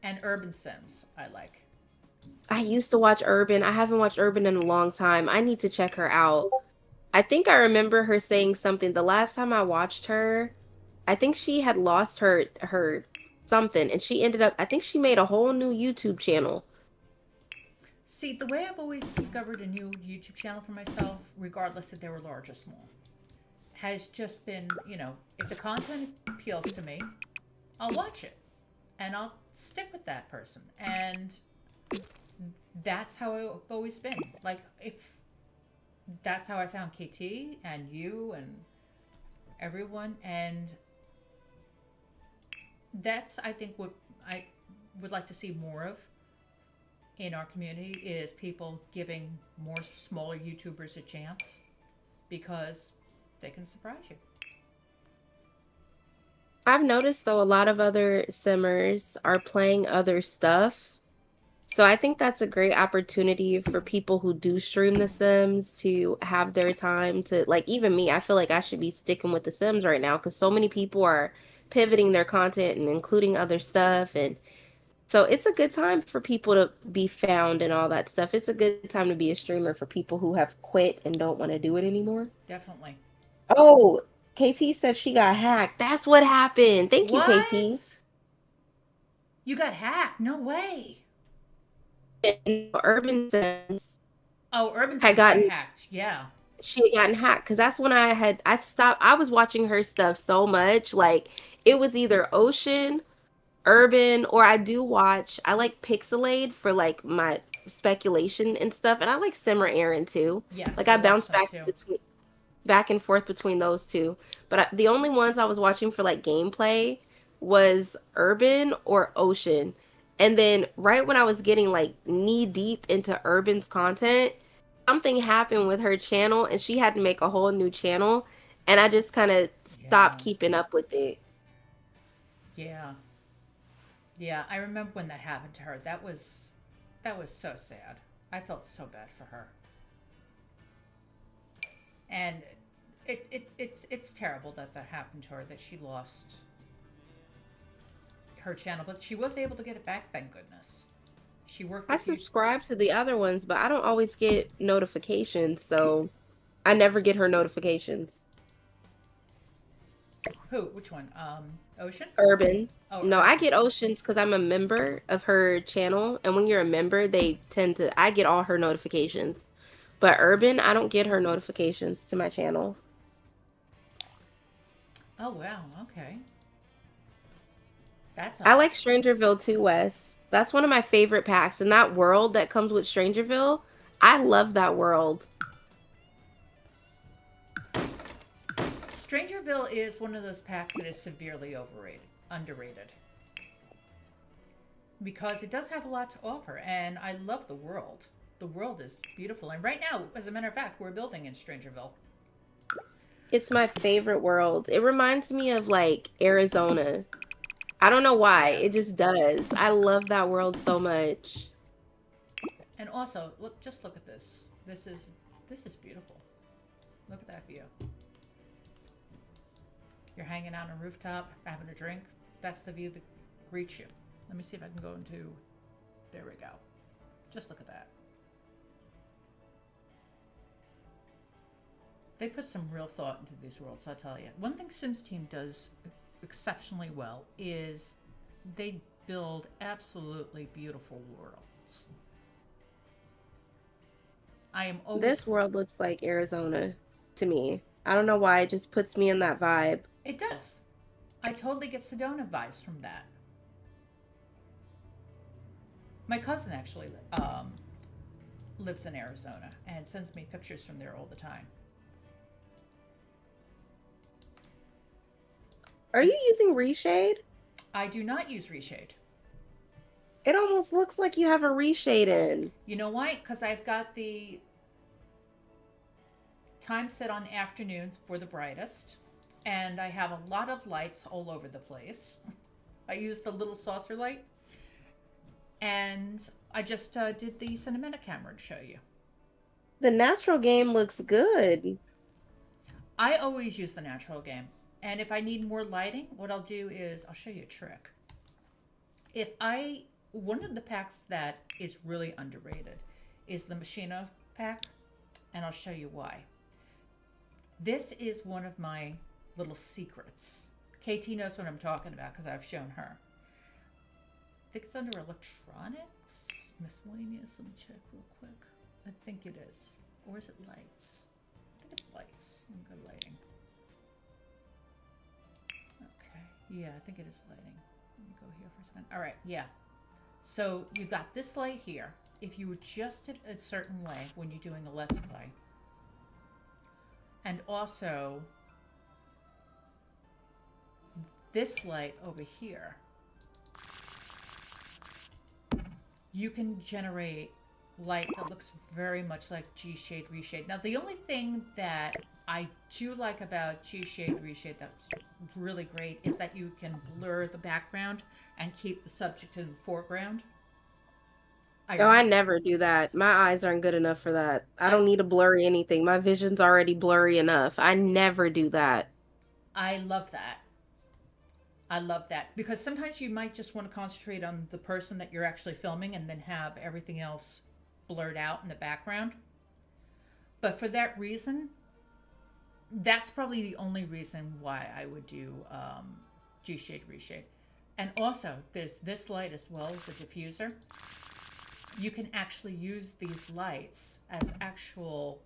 And Urban Sims, I like. I used to watch Urban. I haven't watched Urban in a long time. I need to check her out. I think I remember her saying something the last time I watched her. I think she had lost her something, and she ended up, I think she made a whole new YouTube channel. See, the way I've always discovered a new YouTube channel for myself, regardless if they were large or small, has just been, if the content appeals to me, I'll watch it and I'll stick with that person. And that's how I've always been. Like, if that's how I found KT and you and everyone. And that's, I think, what I would like to see more of in our community is people giving more smaller YouTubers a chance, because they can surprise you. I've noticed though a lot of other simmers are playing other stuff. So I think that's a great opportunity for people who do stream The Sims to have their time to, like, even me, I feel like I should be sticking with The Sims right now because so many people are pivoting their content and including other stuff. And so it's a good time for people to be found and all that stuff. It's a good time to be a streamer for people who have quit and don't want to do it anymore. Definitely. Oh, KT said she got hacked. That's what happened. Thank you, KT. What? You got hacked? No way. And Urban Sims Oh, Urban had Sims got gotten hacked. Yeah. she had gotten hacked because that's when I stopped. I was watching her stuff so much. Like it was either Ocean, Urban, or I like Pixelade for like my speculation and stuff. And I like Simmer Aaron too. Like Yes, I I watched bounce them too. back and forth between those two. But the only ones I was watching for like gameplay was Urban or Ocean. And then right when I was getting like knee deep into Urban's content, something happened with her channel and she had to make a whole new channel. And I just kind of stopped Yeah. keeping up with it. Yeah. Yeah. I remember when that happened to her. That was so sad. I felt so bad for her. And it's terrible that that happened to her, that she lost her channel, but she was able to get it back, thank goodness. She worked I with you. subscribe to the other ones, but I don't always get notifications. So I never get her notifications. Who? Which one? Ocean? Urban. Oh, No, I Urban. get Oceans because I'm a member of her channel. And when you're a member, I get all her notifications. But Urban, I don't get her notifications to my channel. Oh, wow. Okay. That's I odd. like Strangerville too, Wes. That's one of my favorite packs. And that world that comes with Strangerville, I love that world. Strangerville is one of those packs that is severely underrated. Because it does have a lot to offer, and I love the world. The world is beautiful. And right now, as a matter of fact, we're building in Strangerville. It's my favorite world. It reminds me of like Arizona. I don't know why. Yeah. It just does. I love that world so much. And also, just look at this. This is beautiful. Look at that view. You're hanging out on a rooftop, having a drink. That's the view that greets you. Let me see if I can go into. There we go. Just look at that. They put some real thought into these worlds, I'll tell you. One thing Sims Team does exceptionally well is they build absolutely beautiful worlds. I am always. This world looks like Arizona to me. I don't know why, it just puts me in that vibe. It does. I totally get Sedona vibes from that. My cousin actually lives in Arizona and sends me pictures from there all the time. Are you using reshade? I do not use reshade. It almost looks like you have a reshade in. You know why? Because I've got the time set on afternoons for the brightest, and I have a lot of lights all over the place. I use the little saucer light, and I just did the cinematic camera to show you. The natural game looks good. I always use the natural game, and if I need more lighting, what I'll do is I'll show you a trick. One of the packs that is really underrated is the Machina pack, and I'll show you why. This is one of my little secrets. KT knows what I'm talking about because I've shown her. I think it's under electronics, miscellaneous. Let me check real quick. I think it is. Or is it lights? I think it's lights. Let me go lighting. Okay. Yeah, I think it is lighting. Let me go here for a second. All right. Yeah. So you've got this light here. If you adjust it a certain way when you're doing a Let's Play, and also this light over here, you can generate light that looks very much like G-Shade Reshade. Now, the only thing that I do like about G-Shade Reshade that's really great is that you can blur the background and keep the subject in the foreground. I never do that. My eyes aren't good enough for that. I don't need to blurry anything. My vision's already blurry enough. I never do that. I love that. I love that because sometimes you might just want to concentrate on the person that you're actually filming and then have everything else blurred out in the background. But for that reason, that's probably the only reason why I would do G-Shade Reshade. And also, there's this light as well as the diffuser. You can actually use these lights as actual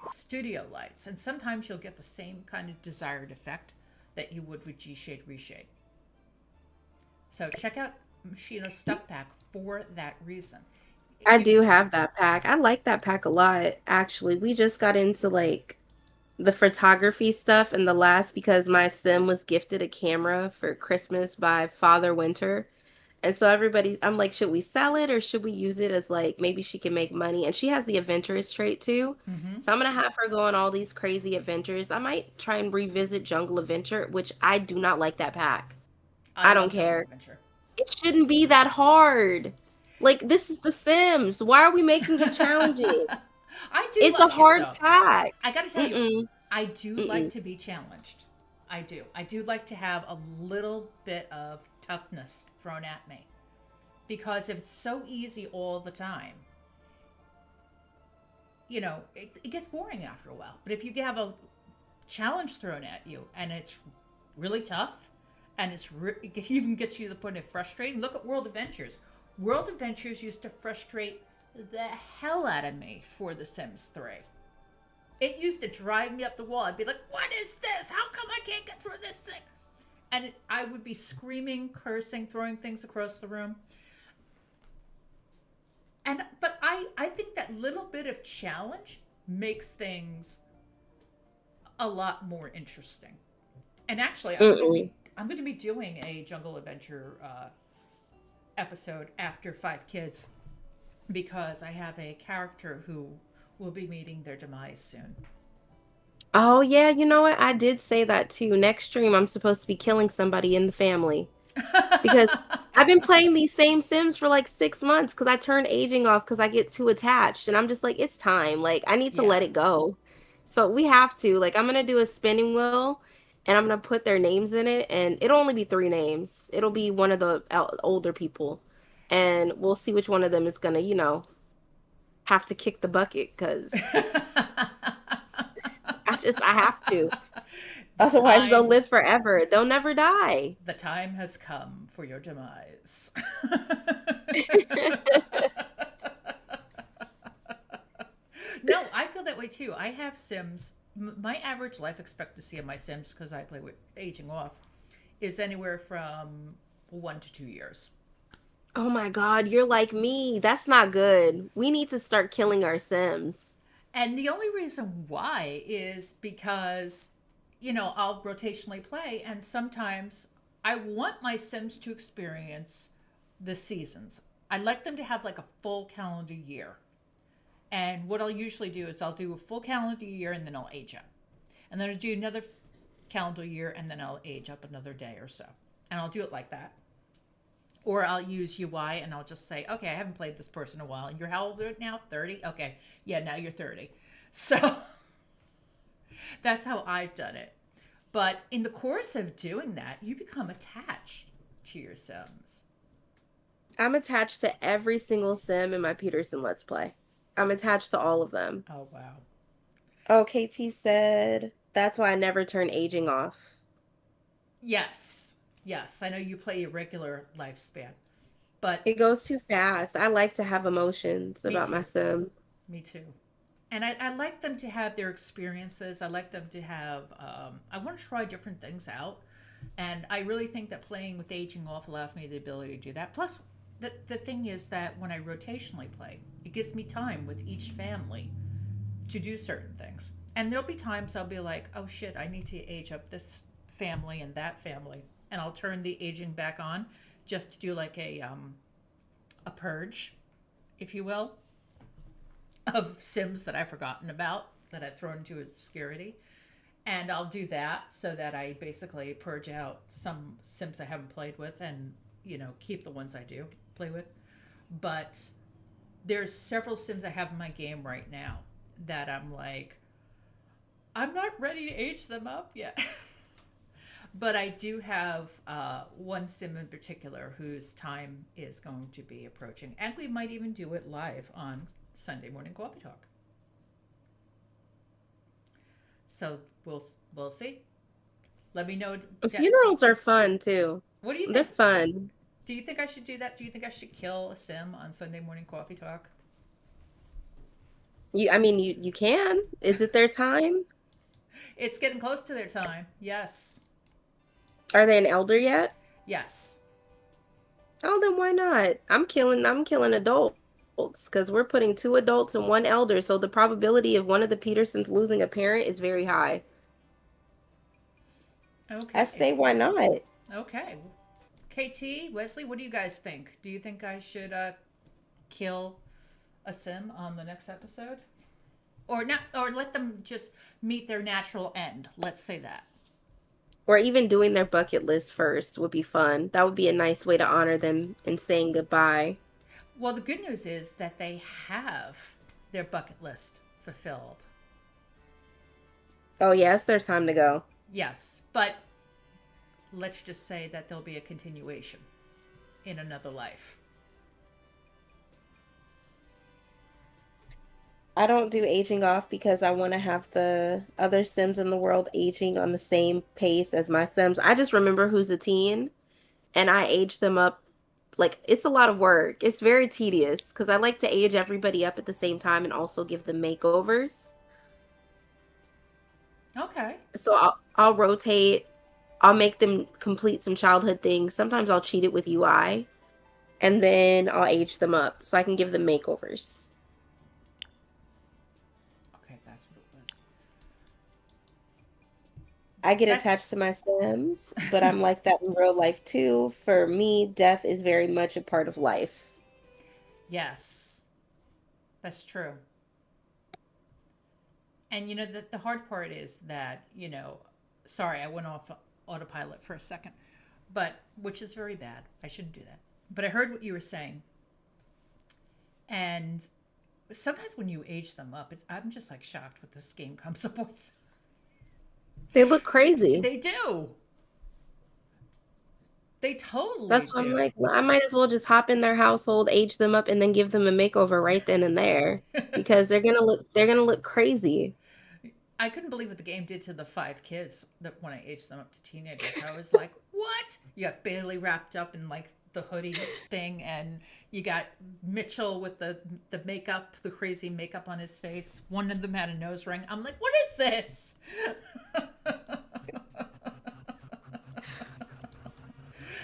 studio lights. And sometimes you'll get the same kind of desired effect that you would with G-Shade Reshade. So check out Machina's Stuff Pack for that reason. I do have that pack. I like that pack a lot, actually. We just got into like the photography stuff in the last because my sim was gifted a camera for Christmas by Father Winter. And so I'm like, should we sell it or should we use it as like, maybe she can make money? And she has the adventurous trait too. Mm-hmm. So I'm going to have her go on all these crazy adventures. I might try and revisit Jungle Adventure, which I do not like that pack. I don't care. It shouldn't be that hard. Like, this is The Sims. Why are we making it challenging? It's a hard pack. I got to tell you, I do like to be challenged. I do. I do like to have a little bit of toughness thrown at me. Because if it's so easy all the time, you know, it gets boring after a while. But if you have a challenge thrown at you and it's really tough and it even gets you to the point of frustrating, look at World Adventures. World Adventures used to frustrate the hell out of me for The Sims 3. It used to drive me up the wall. I'd be like, what is this? How come I can't get through this thing? And I would be screaming, cursing, throwing things across the room. But I think that little bit of challenge makes things a lot more interesting. And actually, I'm going to be doing a Jungle Adventure episode after 5 Kids because I have a character who will be meeting their demise soon. Oh, yeah, you know what? I did say that too. Next stream, I'm supposed to be killing somebody in the family. Because I've been playing these same Sims for like 6 months because I turned aging off because I get too attached. And I'm just like, it's time. Like, I need to let it go. So we have to. Like, I'm going to do a spinning wheel and I'm going to put their names in it. And it'll only be 3 names. It'll be one of the older people. And we'll see which one of them is going to, you know, have to kick the bucket because I I have to. The Otherwise, they'll time live forever. They'll never die. the time has come for your demise. No, I feel that way too. I have Sims. My average life expectancy of my Sims, because I play with aging off, is anywhere from 1 to 2 years. Oh my God, you're like me. That's not good. We need to start killing our Sims. And the only reason why is because, I'll rotationally play, and sometimes I want my Sims to experience the seasons. I like them to have like a full calendar year. And what I'll usually do is I'll do a full calendar year and then I'll age up. And then I'll do another calendar year and then I'll age up another day or so. And I'll do it like that. Or I'll use UI and I'll just say, okay, I haven't played this person in a while. You're how old now? 30? Okay. Yeah, now you're 30. So that's how I've done it. But in the course of doing that, you become attached to your Sims. I'm attached to every single Sim in my Peterson Let's Play. I'm attached to all of them. Oh, wow. Oh, KT said, that's why I never turn aging off. Yes. Yes. I know you play a regular lifespan, but It goes too fast. I like to have emotions me about my too. Sims. Me too. And I like them to have their experiences. I like them to have, I want to try different things out. And I really think that playing with aging off allows me the ability to do that. Plus, the thing is that when I rotationally play, it gives me time with each family to do certain things. And there'll be times I'll be like, oh shit, I need to age up this family and that family. And I'll turn the aging back on just to do like a purge, if you will, of Sims that I've forgotten about, that I've thrown into obscurity. And I'll do that so that I basically purge out some Sims I haven't played with and, keep the ones I do play with. But there's several Sims I have in my game right now that I'm like, I'm not ready to age them up yet. But I do have one Sim in particular whose time is going to be approaching. And we might even do it live on Sunday Morning Coffee Talk. So we'll see. Let me know. Funerals are fun too. What do you They're think? fun. Do you think I should do that? Do you think I should kill a Sim on Sunday Morning Coffee Talk? You can. Is it their time? It's getting close to their time. Yes. Are they an elder yet? Yes. Oh, then why not? I'm killing adults because we're putting 2 adults and 1 elder, so the probability of one of the Petersons losing a parent is very high. Okay. I say why not? Okay. KT, Wesley, what do you guys think? Do you think I should kill a Sim on the next episode? Or not, or let them just meet their natural end. Let's say that. Or even doing their bucket list first would be fun. That would be a nice way to honor them and saying goodbye. Well, the good news is that they have their bucket list fulfilled. Oh, yeah, it's their time to go. Yes, but let's just say that there'll be a continuation in another life. I don't do aging off because I want to have the other Sims in the world aging on the same pace as my Sims. I just remember who's a teen and I age them up. Like, it's a lot of work. It's very tedious because I like to age everybody up at the same time and also give them makeovers. Okay. So I'll rotate. I'll make them complete some childhood things. Sometimes I'll cheat it with UI and then I'll age them up so I can give them makeovers. Okay, that's what it was. I get That's attached to my Sims, but I'm like that in real life too. For me, death is very much a part of life. yes. That's true. And the hard part is that, sorry, I went off autopilot for a second, but which is very bad. I shouldn't do that. But I heard what you were saying. And sometimes when you age them up, I'm just like shocked what this game comes up with. They look crazy. They do. They totally That's why I'm do. like, well, I might as well just hop in their household, age them up, and then give them a makeover right then and there because they're gonna look crazy. I couldn't believe what the game did to the 5 kids that when I aged them up to teenagers. I was like, what? You got Bailey wrapped up in like the hoodie thing, and you got Mitchell with the makeup, the crazy makeup on his face. One of them had a nose ring. I'm like, what is this?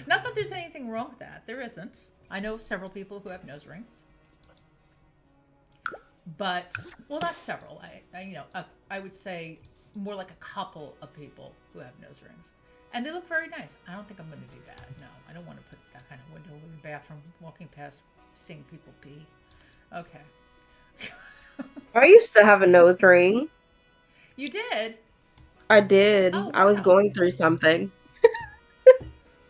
Not that there's anything wrong with that. There isn't. I know several people who have nose rings. But, well, not several. I would say more like a couple of people who have nose rings. And they look very nice. I don't think I'm going to do that. No, I don't want to put that kind of window in the bathroom, walking past, seeing people pee. Okay. I used to have a nose ring. You did? I did. Oh, I was wow. going through something.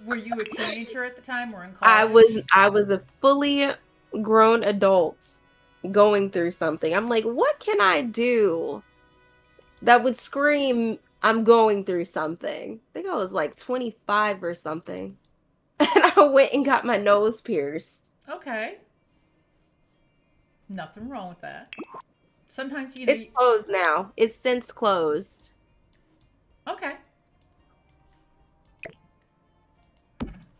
Were you a teenager at the time or in college? I was a fully grown adult going through something. I'm like, what can I do that would scream I'm going through something? I think I was like 25 or something. And I went and got my nose pierced. Okay. Nothing wrong with that. Sometimes, It's closed now. It's since closed. Okay.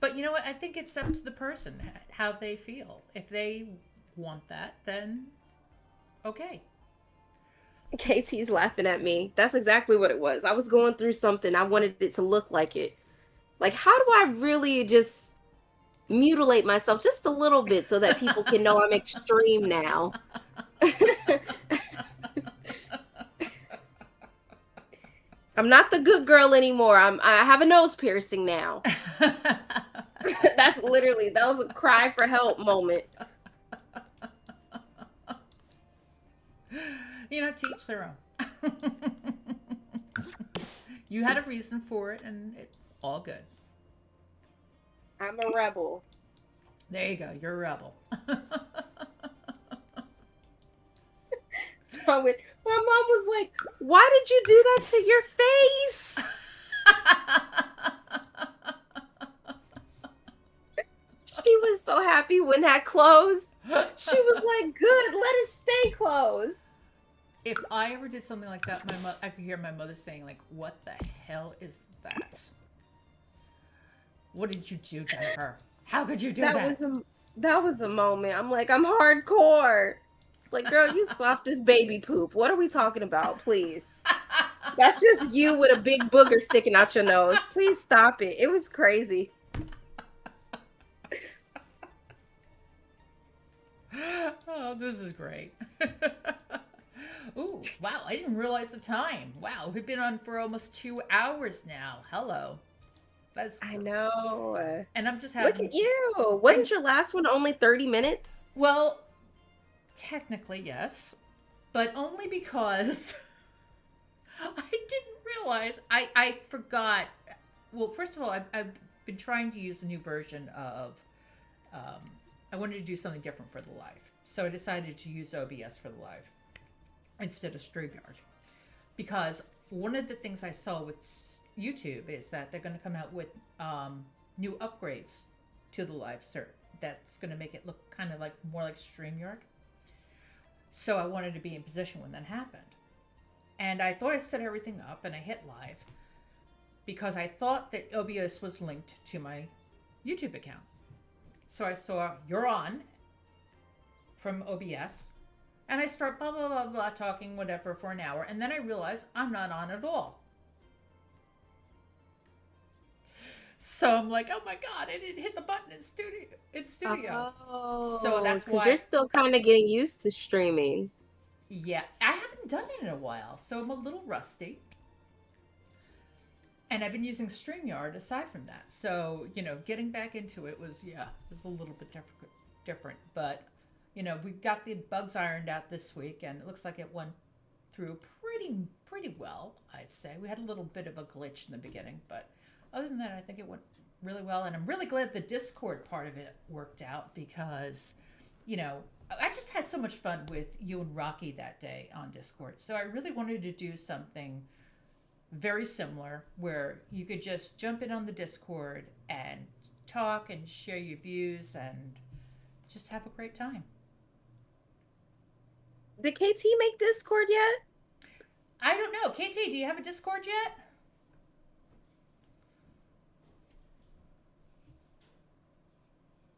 But you know what? I think it's up to the person how they feel. If they want that, then okay. KT's laughing at me. That's exactly what it was. I was going through something. I wanted it to look like it. Like, how do I really just mutilate myself just a little bit so that people can know I'm extreme now? I'm not the good girl anymore. I have a nose piercing now. That was a cry for help moment. To each their own. You had a reason for it, and it's all good. I'm a rebel. There you go. You're a rebel. So my mom was like, why did you do that to your face? She was so happy when that closed. She was like, good, let it stay closed. If I ever did something like that, I could hear my mother saying, like, what the hell is that? What did you do to her? How could you do that? That was a moment. I'm like, I'm hardcore. Like, girl, you soft as baby poop. What are we talking about, please? That's just you with a big booger sticking out your nose. Please stop it. It was crazy. Oh, this is great. Ooh, wow, I didn't realize the time. Wow, we've been on for almost 2 hours now. Hello. I know. And I'm just having... Look at you. Wasn't your last one only 30 minutes? Well, technically, yes. But only because I didn't realize. I forgot. Well, first of all, I've been trying to use a new version of... I wanted to do something different for the live. So I decided to use OBS for the live instead of StreamYard. Because one of the things I saw with YouTube is that they're going to come out with new upgrades to the live cert that's going to make it look kind of like more like StreamYard. So I wanted to be in position when that happened. And I thought I set everything up and I hit live because I thought that OBS was linked to my YouTube account. So I saw you're on from OBS and I start blah, blah, blah, blah, talking whatever for an hour. And then I realize I'm not on at all. So I'm like, oh my God, I didn't hit the button in studio. Oh, so that's why you're still kind of getting used to streaming. Yeah, I haven't done it in a while, so I'm a little rusty. And I've been using StreamYard aside from that. So, getting back into it was a little bit different. But, we got the bugs ironed out this week, and it looks like it went through pretty well, I'd say. We had a little bit of a glitch in the beginning, but other than that, I think it went really well. And I'm really glad the Discord part of it worked out because, I just had so much fun with you and Rocky that day on Discord. So I really wanted to do something very similar where you could just jump in on the Discord and talk and share your views and just have a great time. Did KT make Discord yet? I don't know. KT, do you have a Discord yet?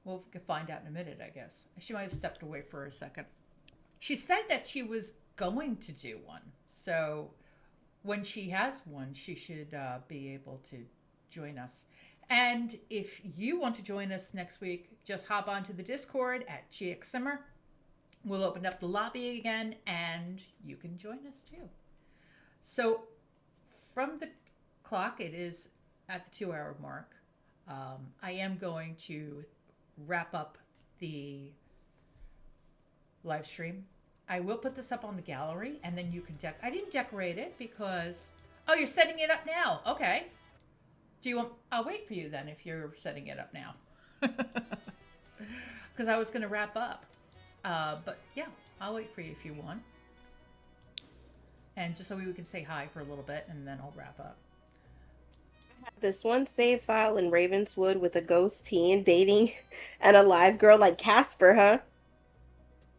We'll find out in a minute, I guess. She might have stepped away for a second. She said that she was going to do one. So when she has one, she should be able to join us. And if you want to join us next week, just hop onto the Discord at GXSimmer. We'll open up the lobby again and you can join us too. So from the clock, it is at the 2-hour mark. I am going to wrap up the live stream. I will put this up on the gallery and then you can I didn't decorate it because, oh, you're setting it up now. Okay. Do you want, I'll wait for you then if you're setting it up now. Because I was going to wrap up. But yeah, I'll wait for you if you want. And just so we can say hi for a little bit and then I'll wrap up. This one save file in Ravenswood with a ghost teen dating and a live girl like Casper, huh?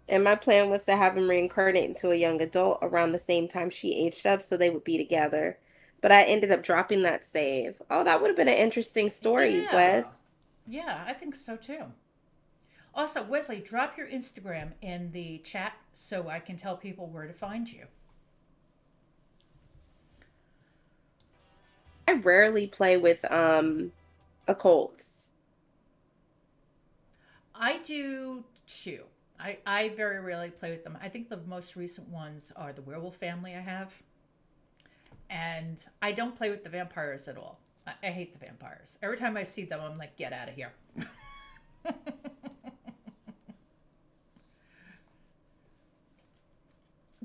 And my plan was to have him reincarnate into a young adult around the same time she aged up so they would be together. But I ended up dropping that save. Oh, that would have been an interesting story, Yeah. Wes. Yeah, I think so too. Also, Wesley, drop your Instagram in the chat so I can tell people where to find you. I rarely play with occults. I do too. I very rarely play with them. I think the most recent ones are the werewolf family I have. And I don't play with the vampires at all. I hate the vampires. Every time I see them, I'm like, get out of here.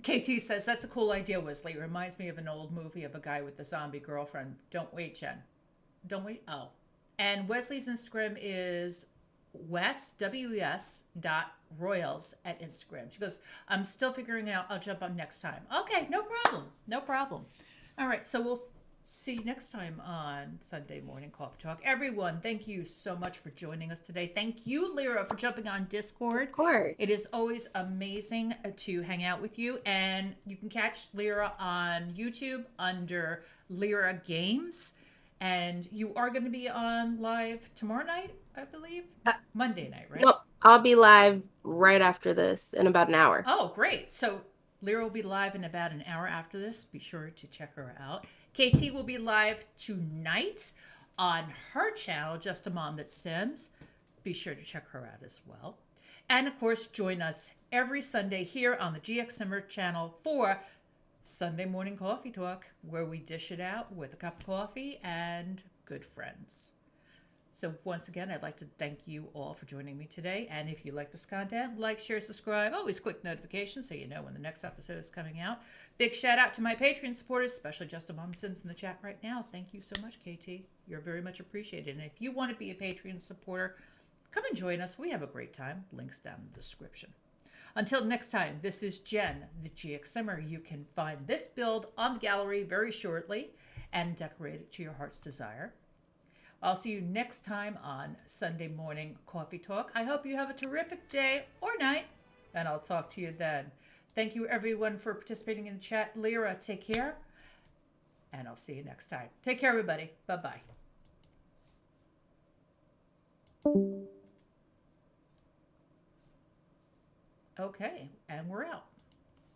KT says, that's a cool idea, Wesley. It reminds me of an old movie of a guy with a zombie girlfriend. Don't wait, Jen. Don't wait. Oh. And Wesley's Instagram is wes.royals at Instagram. She goes, I'm still figuring out. I'll jump on next time. Okay, no problem. No problem. All right, so we'll see you next time on Sunday Morning Coffee Talk. Everyone, thank you so much for joining us today. Thank you, Lyra, for jumping on Discord. Of course. It is always amazing to hang out with you. And you can catch Lyra on YouTube under Lyra Games. And you are going to be on live tomorrow night, I believe? Monday night, right? Nope. I'll be live right after this in about an hour. Oh, great. So Lyra will be live in about an hour after this. Be sure to check her out. KT will be live tonight on her channel, Just a Mom That Sims. Be sure to check her out as well. And of course, join us every Sunday here on the GXSimmer channel for Sunday Morning Coffee Talk, where we dish it out with a cup of coffee and good friends. So once again, I'd like to thank you all for joining me today. And if you like this content, like, share, subscribe. Always click notifications so you know when the next episode is coming out. Big shout out to my Patreon supporters, especially Just a Mom Sims in the chat right now. Thank you so much, KT. You're very much appreciated. And if you want to be a Patreon supporter, come and join us. We have a great time. Links down in the description. Until next time, this is Jen, the GXSimmer. You can find this build on the gallery very shortly and decorate it to your heart's desire. I'll see you next time on Sunday Morning Coffee Talk. I hope you have a terrific day or night, and I'll talk to you then. Thank you, everyone, for participating in the chat. Lyra, take care, and I'll see you next time. Take care, everybody. Bye-bye. Okay, and we're out.